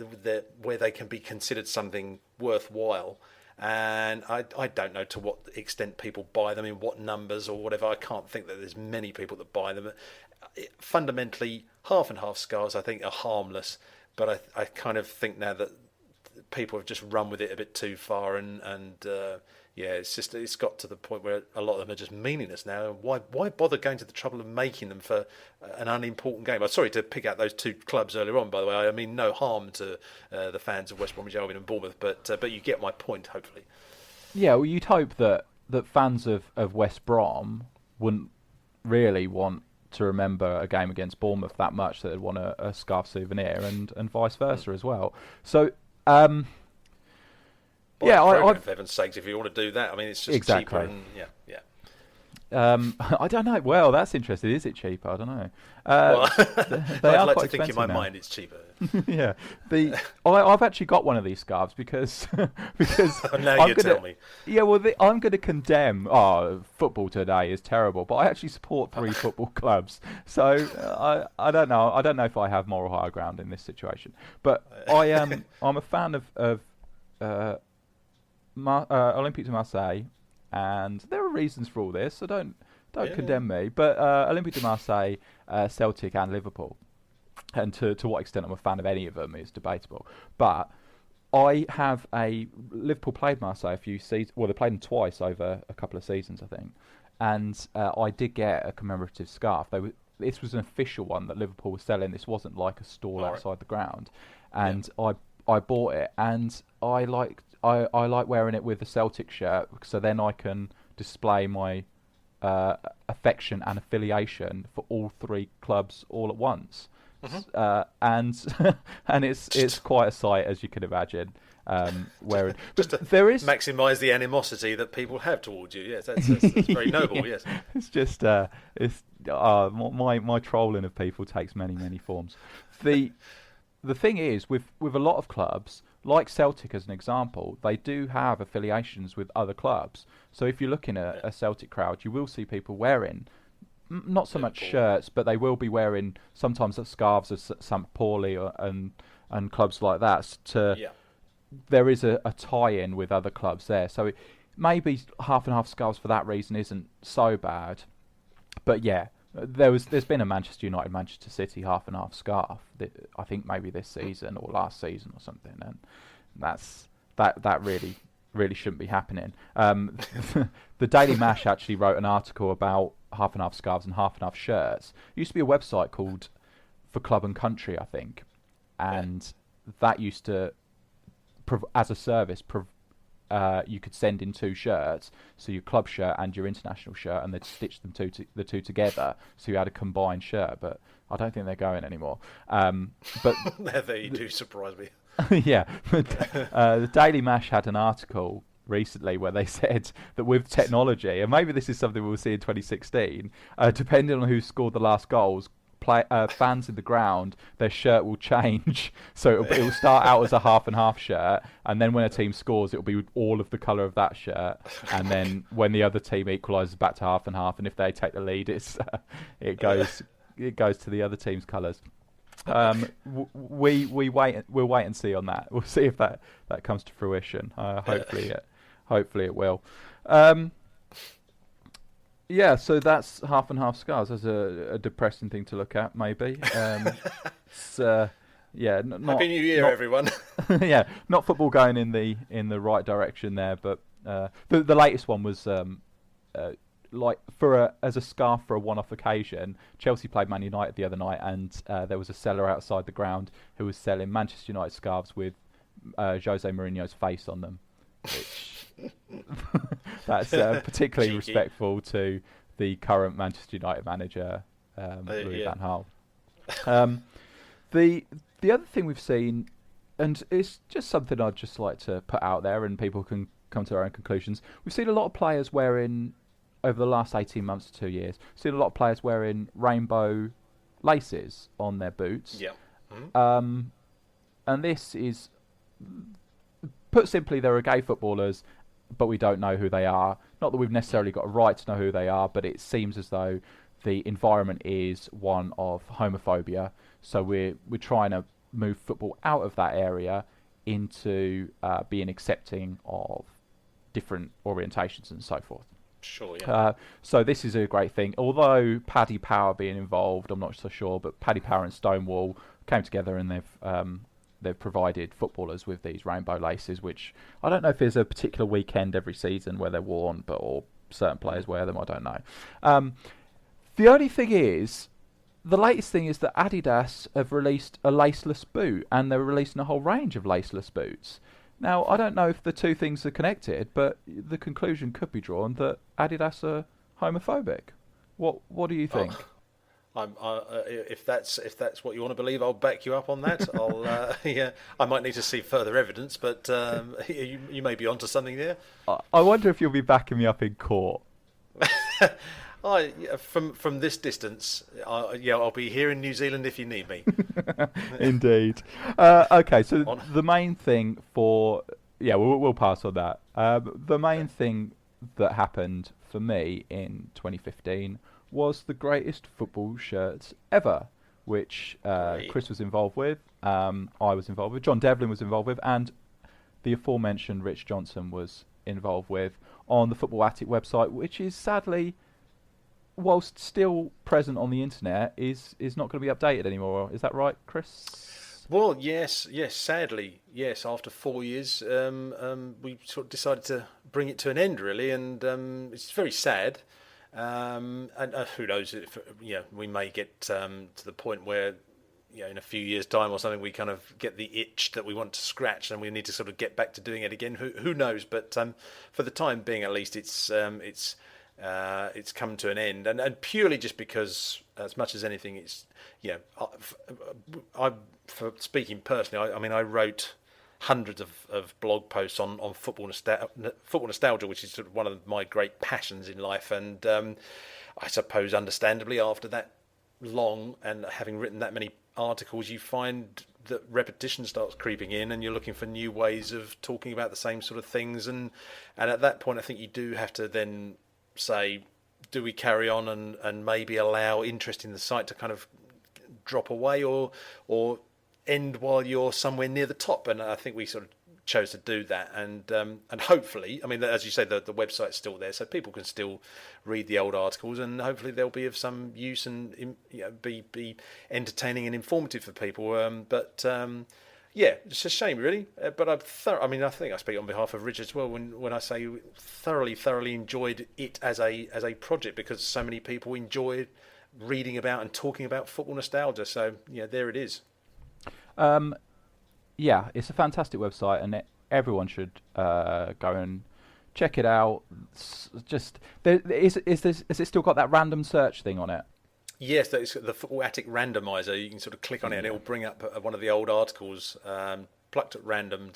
they can be considered something worthwhile. And I don't know to what extent people buy them, in what numbers or whatever. I can't think that there's many people that buy them. Fundamentally, half and half scarves I think are harmless, but I kind of think now that people have just run with it a bit too far, and it's got to the point where a lot of them are just meaningless now. Why bother going to the trouble of making them for an unimportant game? I'm sorry to pick out those two clubs earlier on, by the way. I mean no harm to the fans of West Bromwich Albion and Bournemouth, but you get my point, hopefully. Yeah, well, you'd hope that fans of West Brom wouldn't really want to remember a game against Bournemouth that much that they'd want a scarf souvenir, and vice versa as well. So. For heaven's sakes, if you want to do that, I mean, it's just cheaper. And, yeah. I don't know. Well, that's interesting. Is it cheaper? I don't know. I'd like to think in my mind it's cheaper. Yeah. I've actually got one of these scarves because now you tell me. Yeah. Well, I'm going to condemn. Oh, football today is terrible, but I actually support 3 football clubs, so I don't know. I don't know if I have moral high ground in this situation, but I'm a fan of Olympique de Marseille, and there are reasons for all this, so don't condemn me. But Olympique de Marseille, Celtic, and Liverpool, and to what extent I'm a fan of any of them is debatable. But I have Liverpool played Marseille a few seasons. Well, they played them twice over a couple of seasons, I think, and I did get a commemorative scarf. This was an official one that Liverpool was selling. This wasn't like a stall outside the ground, and I bought it, and I like wearing it with a Celtic shirt, so then I can display my affection and affiliation for all 3 clubs all at once. Mm-hmm. And it's quite a sight, as you can imagine. Wearing, but there is maximise the animosity that people have towards you. Yes, that's very noble. Yes, it's just my trolling of people takes many forms. The thing is, with a lot of clubs, like Celtic as an example, they do have affiliations with other clubs. So if you're looking at a Celtic crowd, you will see people wearing, not so much shirts, but they will be wearing sometimes scarves of St. Pauli and clubs like that. There is a tie-in with other clubs there. So maybe half and half scarves for that reason isn't so bad. But yeah. There's been a Manchester United, Manchester City half and half scarf. I think maybe this season or last season or something, and that really shouldn't be happening. The Daily Mash actually wrote an article about half and half scarves and half and half shirts. It used to be a website called For Club and Country, I think, and that used to, as a service, you could send in 2 shirts, so your club shirt and your international shirt, and they'd stitch them the two together, so you had a combined shirt. But I don't think they're going anymore. But they do surprise me. Yeah, the Daily Mash had an article recently where they said that with technology, and maybe this is something we'll see in 2016, depending on who scored the last goals, fans in the ground, their shirt will change. So it will start out as a half and half shirt, and then when a team scores, it will be all of the colour of that shirt. And then when the other team equalises, back to half and half. And if they take the lead, it goes to the other team's colours. We'll wait and see on that. We'll see if that comes to fruition. Hopefully it will. Yeah, so that's half and half scars. That's a depressing thing to look at, maybe. It's, not Happy New Year, everyone. Yeah, not football going in the right direction there, but the latest one was like as a scarf for a one-off occasion. Chelsea played Man United the other night, and there was a seller outside the ground who was selling Manchester United scarves with Jose Mourinho's face on them, which that's particularly respectful to the current Manchester United manager, Louis van Gaal. The other thing we've seen, and it's just something I'd just like to put out there, and people can come to their own conclusions. We've seen a lot of players wearing, over the last 18 months to 2 years, seen a lot of players wearing rainbow laces on their boots. Yeah. Mm-hmm. And this is, put simply, there are gay footballers, but we don't know who they are. Not that we've necessarily got a right to know who they are, but it seems as though the environment is one of homophobia. So we're trying to move football out of that area into being accepting of different orientations and so forth. Sure, yeah. So this is a great thing. Although Paddy Power being involved, I'm not so sure, but Paddy Power and Stonewall came together and they've provided footballers with these rainbow laces, which I don't know if there's a particular weekend every season where they're worn, or certain players wear them. I don't know. The only thing is, the latest thing is that Adidas have released a laceless boot, and they're releasing a whole range of laceless boots. Now, I don't know if the two things are connected, but the conclusion could be drawn that Adidas are homophobic. What do you think? If that's what you want to believe, I'll back you up on that. I might need to see further evidence, but you may be onto something there. I wonder if you'll be backing me up in court. From this distance, I'll be here in New Zealand if you need me. Indeed. Okay, so the main thing we'll pass on that. The main thing that happened for me in 2015 was the greatest football shirts ever, which Chris was involved with, I was involved with, John Devlin was involved with, and the aforementioned Rich Johnson was involved with on the Football Attic website, which is sadly, whilst still present on the internet, is not going to be updated anymore. Is that right, Chris? Well, yes. Sadly, yes. After 4 years, we sort of decided to bring it to an end, really, and it's very sad. And who knows? If, we may get to the point where, in a few years' time or something, we kind of get the itch that we want to scratch, and we need to sort of get back to doing it again. Who knows? But for the time being, at least, it's come to an end, and purely just because, as much as anything, it's for speaking personally, I wrote hundreds of blog posts on football nostalgia, which is sort of one of my great passions in life, and I suppose understandably after that long and having written that many articles, you find that repetition starts creeping in, and you're looking for new ways of talking about the same sort of things, and at that point I think you do have to then say, do we carry on and maybe allow interest in the site to kind of drop away, or end while you're somewhere near the top? And I think we sort of chose to do that, and hopefully, as you say, the website's still there, so people can still read the old articles, and hopefully they'll be of some use and be entertaining and informative for people. Yeah, it's a shame, really. But I think I speak on behalf of Rich as well when I say thoroughly enjoyed it as a project, because so many people enjoy reading about and talking about football nostalgia. So there it is. Yeah, it's a fantastic website, and everyone should go and check it out. Has it still got that random search thing on it? Yes, that's the Football Attic randomizer. You can sort of click on it, and it will bring up one of the old articles plucked at random.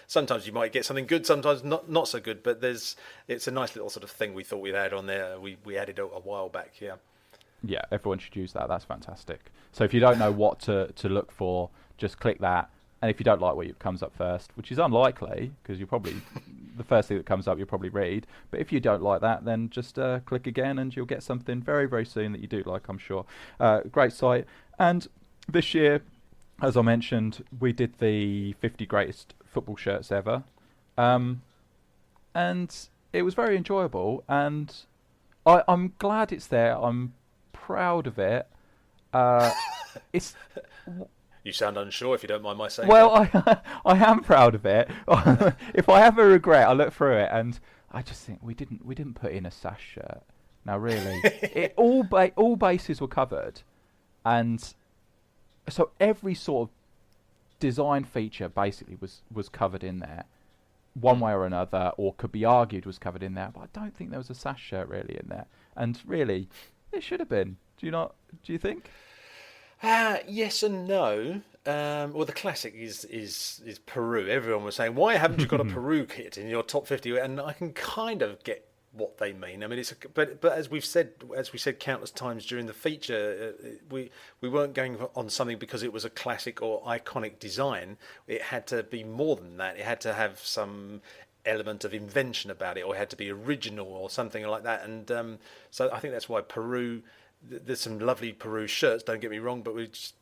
Sometimes you might get something good, sometimes not so good. But it's a nice little sort of thing we thought we'd add on there. We added a while back. Yeah, everyone should use that. That's fantastic. So if you don't know what to look for, just click that. And if you don't like what comes up first, which is unlikely, because you're probably the first thing that comes up you'll probably read. But if you don't like that, then just click again, and you'll get something very, very soon that you do like, I'm sure. Great site. And this year, as I mentioned, we did the 50 greatest football shirts ever, and it was very enjoyable. And I'm glad it's there. I'm proud of it. It's. You sound unsure, if you don't mind my saying. Well, I am proud of it. If I have a regret, I look through it and I just think we didn't put in a sash shirt. Now, really, all bases were covered, and so every sort of design feature basically was covered in there, one way or another, or could be argued was covered in there. But I don't think there was a sash shirt really in there, and really, it should have been. Do you not? Do you think? Yes and no. Well, the classic is Peru. Everyone was saying, "Why haven't you got a Peru kit in your top 50?" And I can kind of get what they mean. I mean, but as we said countless times during the feature, we weren't going on something because it was a classic or iconic design. It had to be more than that. It had to have some element of invention about it, or it had to be original or something like that. And so I think that's why Peru. There's some lovely Peru shirts. Don't get me wrong, but we just,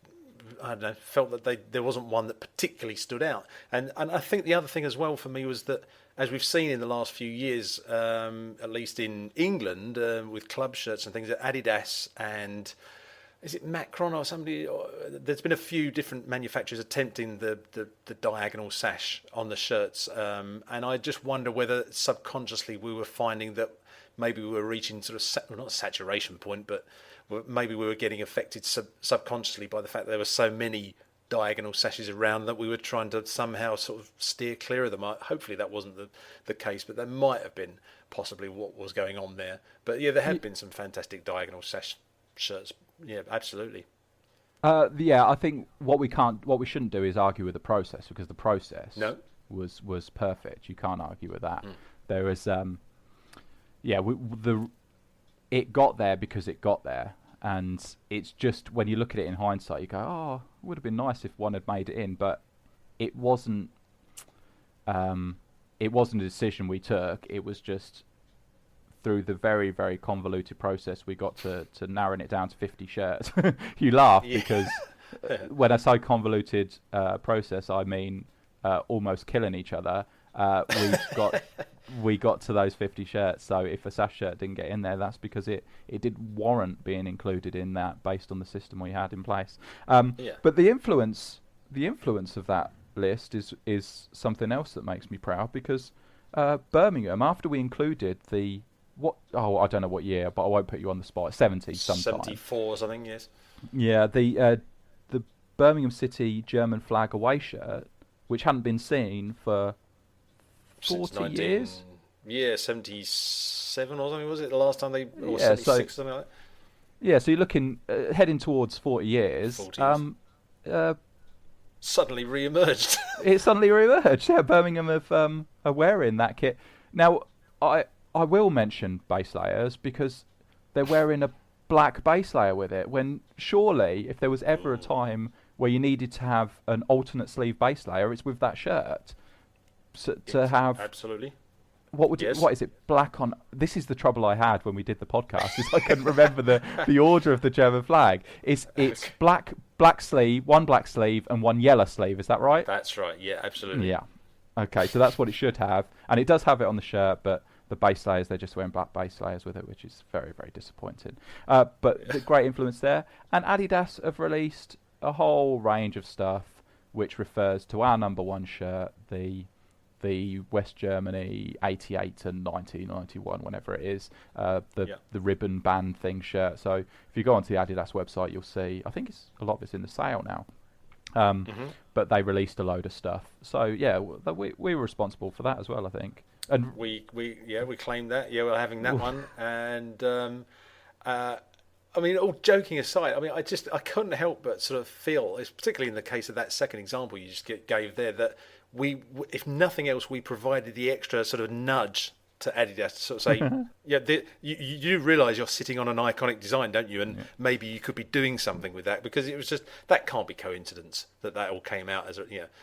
I don't know, felt that there wasn't one that particularly stood out. And I think the other thing as well for me was that, as we've seen in the last few years, at least in England, with club shirts and things, that Adidas and is it Macron or somebody? There's been a few different manufacturers attempting the diagonal sash on the shirts, and I just wonder whether subconsciously we were finding that maybe we were reaching sort of not a saturation point, but maybe we were getting affected subconsciously by the fact that there were so many diagonal sashes around that we were trying to somehow sort of steer clear of them. Hopefully that wasn't the case, but that might have been possibly what was going on there. But yeah, there have been some fantastic diagonal sash shirts. Yeah, absolutely. I think what we shouldn't do is argue with the process, because the process was perfect. You can't argue with that. There was it got there because it got there. And it's just, when you look at it in hindsight, you go, "Oh, it would have been nice if one had made it in," but it wasn't. It wasn't a decision we took. It was just through the very, very convoluted process we got to narrowing it down to 50 shirts. You laugh because when I say convoluted process, I mean almost killing each other. We got to those 50 shirts. So if a sash shirt didn't get in there, that's because it did warrant being included in that based on the system we had in place. But the influence of that list is something else that makes me proud, because Birmingham, after we included I don't know what year, but I won't put you on the spot. 70 sometime. 74 or something, yes. Yeah, the Birmingham City German flag away shirt, which hadn't been seen for 40 years? Yeah, 77 or something, was it? The last time or 76, something like that? Yeah, so you're looking, heading towards 40 years. Suddenly re-emerged. It suddenly re-emerged. Yeah, Birmingham are wearing that kit. Now, I will mention base layers, because they're wearing a black base layer with it, when surely, if there was ever a time where you needed to have an alternate sleeve base layer, it's with that shirt. So, to have absolutely. What is it? Black on. This is the trouble I had when we did the podcast. Is I couldn't remember the order of the German flag. It's black sleeve, one black sleeve, and one yellow sleeve. Is that right? That's right. Yeah, absolutely. Yeah. Okay, so that's what it should have, and it does have it on the shirt, but the base layers, they're just wearing black base layers with it, which is very, very disappointing. But the great influence there. And Adidas have released a whole range of stuff which refers to our number one shirt, the West Germany 88 to 1991, whenever it is, the ribbon band thing shirt. So if you go onto the Adidas website, you'll see, I think a lot of it's in the sale now. But they released a load of stuff. So yeah, we were responsible for that as well, I think. And we claimed that. Yeah, we're having that one. And I mean, all joking aside, I mean, I couldn't help but sort of feel, particularly in the case of that second example you just gave there, that we, if nothing else, we provided the extra sort of nudge to Adidas to sort of say, you realise you're sitting on an iconic design, don't you? And maybe you could be doing something with that, because it was just, that can't be coincidence that all came out as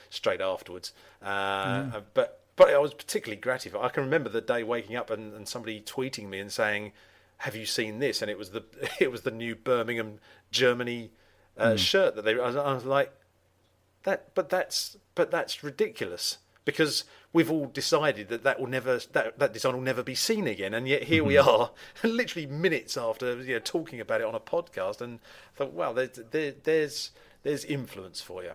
straight afterwards. But I was particularly gratified. I can remember the day waking up and somebody tweeting me and saying, "Have you seen this?" And it was the new Birmingham, Germany shirt that I was like, but that's ridiculous, because we've all decided that design will never be seen again, and yet here we are, literally minutes after talking about it on a podcast, and I thought, wow, there's influence for you.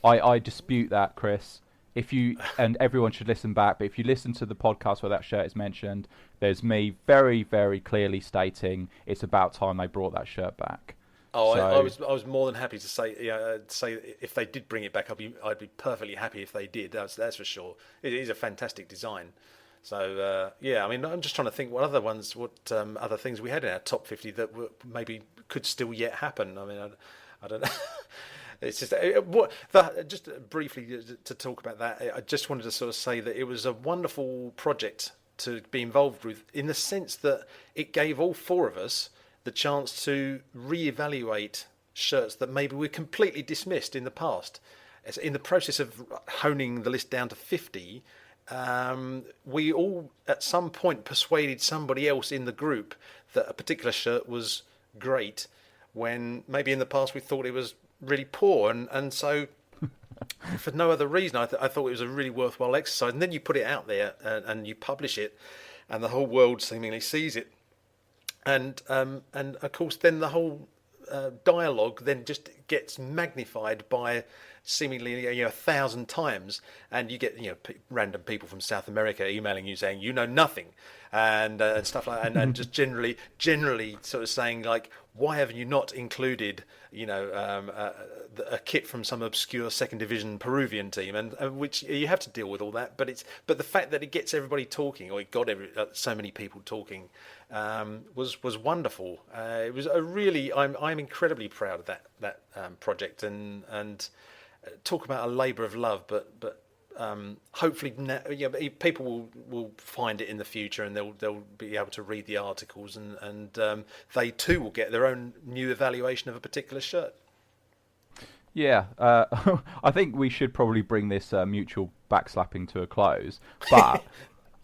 I dispute that, Chris. if you, and everyone should listen back, but if you listen to the podcast where that shirt is mentioned, there's me very, very clearly stating it's about time they brought that shirt back. Oh, So, I was more than happy to say if they did bring it back, I'd be perfectly happy if they did. That's for sure. It is a fantastic design. So yeah, I mean, I'm just trying to think what other things we had in our top 50 that maybe could still yet happen. I mean, I don't know. It's just just briefly to talk about that. I just wanted to sort of say that it was a wonderful project to be involved with, in the sense that it gave all four of us the chance to reevaluate shirts that maybe we completely dismissed in the past. In the process of honing the list down to 50, we all at some point persuaded somebody else in the group that a particular shirt was great, when maybe in the past we thought it was really poor, and so for no other reason I thought it was a really worthwhile exercise. And then you put it out there and you publish it, and the whole world seemingly sees it, and of course then the whole dialogue then just gets magnified by seemingly 1,000 times, and you get random people from South America emailing you saying you know nothing, and stuff like that, and just generally sort of saying like, why haven't you not included a kit from some obscure second division Peruvian team, and which you have to deal with all that, but the fact that it gets everybody talking, or it got so many people talking, was wonderful. It was a really, I'm incredibly proud of that project, and talk about a labour of love, but hopefully people will find it in the future, and they'll be able to read the articles, and they too will get their own new evaluation of a particular shirt. yeah, I think we should probably bring this mutual backslapping to a close. But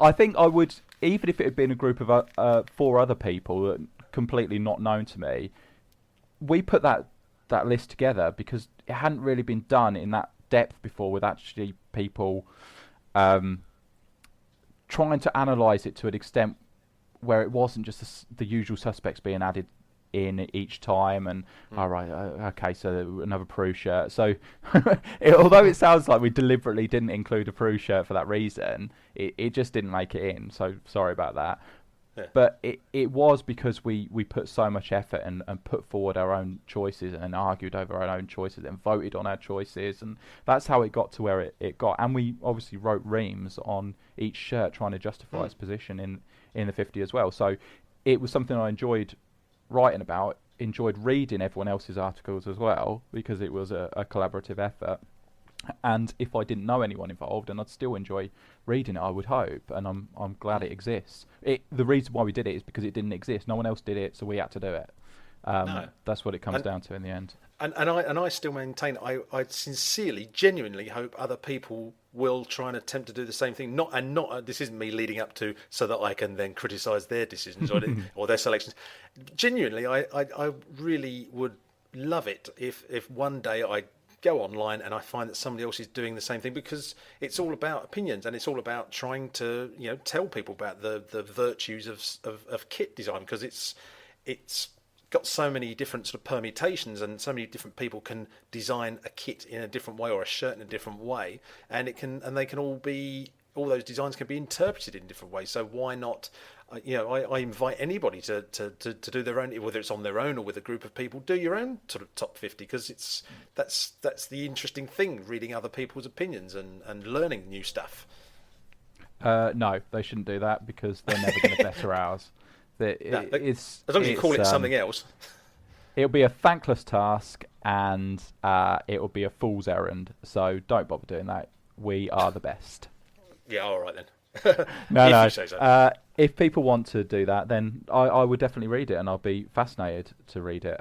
I think I would, even if it had been a group of 4 other people that completely not known to me, we put that list together because it hadn't really been done in that depth before, with actually people trying to analyse it to an extent where it wasn't just the usual suspects being added in each time, and okay, so another Peru shirt. So although it sounds like we deliberately didn't include a Peru shirt for that reason, it just didn't make it in, so sorry about that. Yeah. But it was because we put so much effort and put forward our own choices and argued over our own choices and voted on our choices, and that's how it got to where it got. And we obviously wrote reams on each shirt trying to justify its position in the 50 as well. So it was something I enjoyed writing about, enjoyed reading everyone else's articles as well, because it was a collaborative effort. And if I didn't know anyone involved, and I'd still enjoy reading it, I would hope, and I'm glad it exists. The reason why we did it is because it didn't exist. No one else did it, so we had to do it. No. That's what it comes down to in the end. And I still maintain, I sincerely, genuinely hope other people will try and attempt to do the same thing. This isn't me leading up to so that I can then criticise their decisions or their selections. Genuinely, I really would love it if one day I go online and I find that somebody else is doing the same thing, because it's all about opinions, and it's all about trying to tell people about the virtues of kit design, because it's got so many different sort of permutations, and so many different people can design a kit in a different way, or a shirt in a different way, and all those designs can be interpreted in different ways. So why not? I invite anybody to do their own, whether it's on their own or with a group of people. Do your own sort of top 50, because that's the interesting thing, reading other people's opinions and learning new stuff. No, they shouldn't do that, because they're never going to better ours. As long as you call it something else. It'll be a thankless task, and it will be a fool's errand. So don't bother doing that. We are the best. Yeah, all right then. No. You say so. If people want to do that, then I would definitely read it, and I'll be fascinated to read it,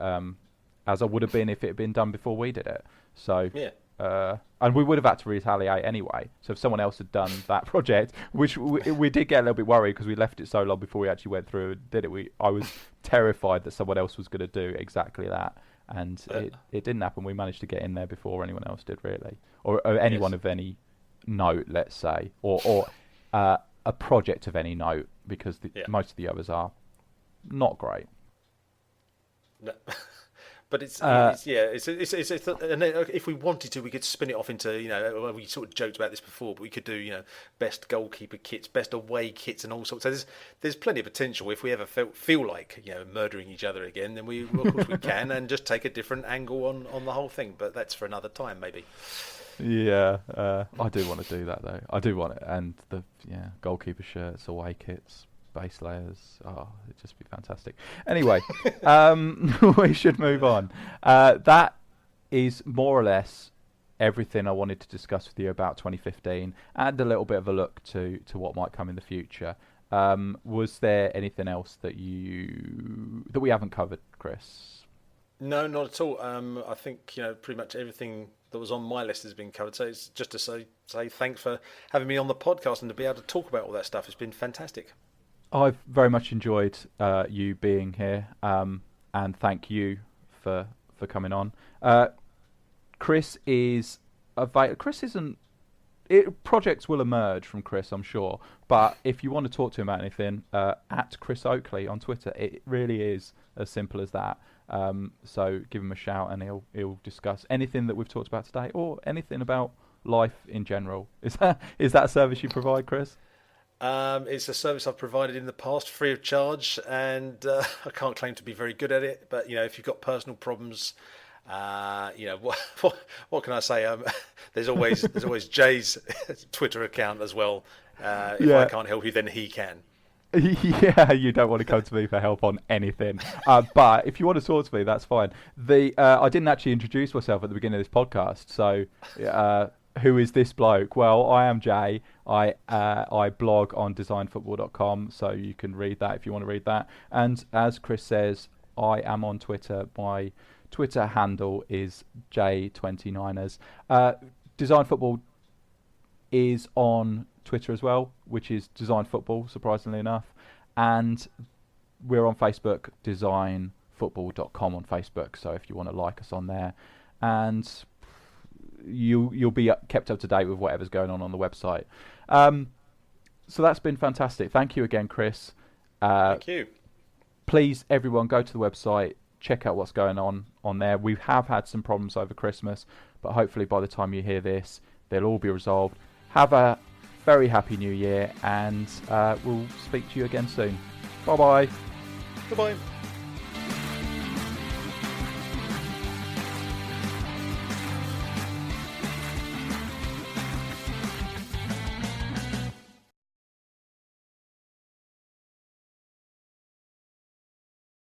as I would have been if it had been done before we did it. So yeah. And we would have had to retaliate anyway. So if someone else had done that project, which we did get a little bit worried because we left it so long before we actually went through and did it. I was terrified that someone else was going to do exactly that, and it didn't happen. We managed to get in there before anyone else did, really, or anyone of any note, let's say, or a project of any note, because most of the others are not great. No. But it's and if we wanted to, we could spin it off into, we sort of joked about this before, but we could do, best goalkeeper kits, best away kits, and all sorts. So there's plenty of potential. If we ever feel like murdering each other again, then of course we can, and just take a different angle on the whole thing. But that's for another time, maybe. Yeah, I do want to do that though. I do want it, and the goalkeeper shirts, away kits, base layers. Oh, it'd just be fantastic. Anyway, we should move on. That is more or less everything I wanted to discuss with you about 2015, and a little bit of a look to what might come in the future. Was there anything else that we haven't covered, Chris? No, not at all. I think pretty much everything that was on my list has been covered. So it's just to say thanks for having me on the podcast and to be able to talk about all that stuff. It's been fantastic. I've very much enjoyed you being here, and thank you for coming on. Chris is Chris isn't. Projects will emerge from Chris, I'm sure. But if you want to talk to him about anything, at Chris Oakley on Twitter, it really is as simple as that. So give him a shout, and he'll discuss anything that we've talked about today, or anything about life in general. Is that a service you provide, Chris? It's a service I've provided in the past, free of charge, and I can't claim to be very good at it. But if you've got personal problems, what can I say? There's always Jay's Twitter account as well. If I can't help you, then he can. Yeah, you don't want to come to me for help on anything. But if you want to talk to me, that's fine. I didn't actually introduce myself at the beginning of this podcast, so who is this bloke? Well, I am Jay. I blog on designfootball.com, so you can read that if you want to read that. And as Chris says, I am on Twitter. My Twitter handle is J29ers. Design Football is on Twitter as well, which is Design Football, surprisingly enough. And we're on Facebook, designfootball.com on Facebook. So if you want to like us on there, and you'll be kept up to date with whatever's going on the website. So that's been fantastic. Thank you again, Chris. Thank you. Please, everyone, go to the website, check out what's going on there. We have had some problems over Christmas, but hopefully by the time you hear this, they'll all be resolved. Have a very happy new year, and we'll speak to you again soon. Bye-bye. Goodbye.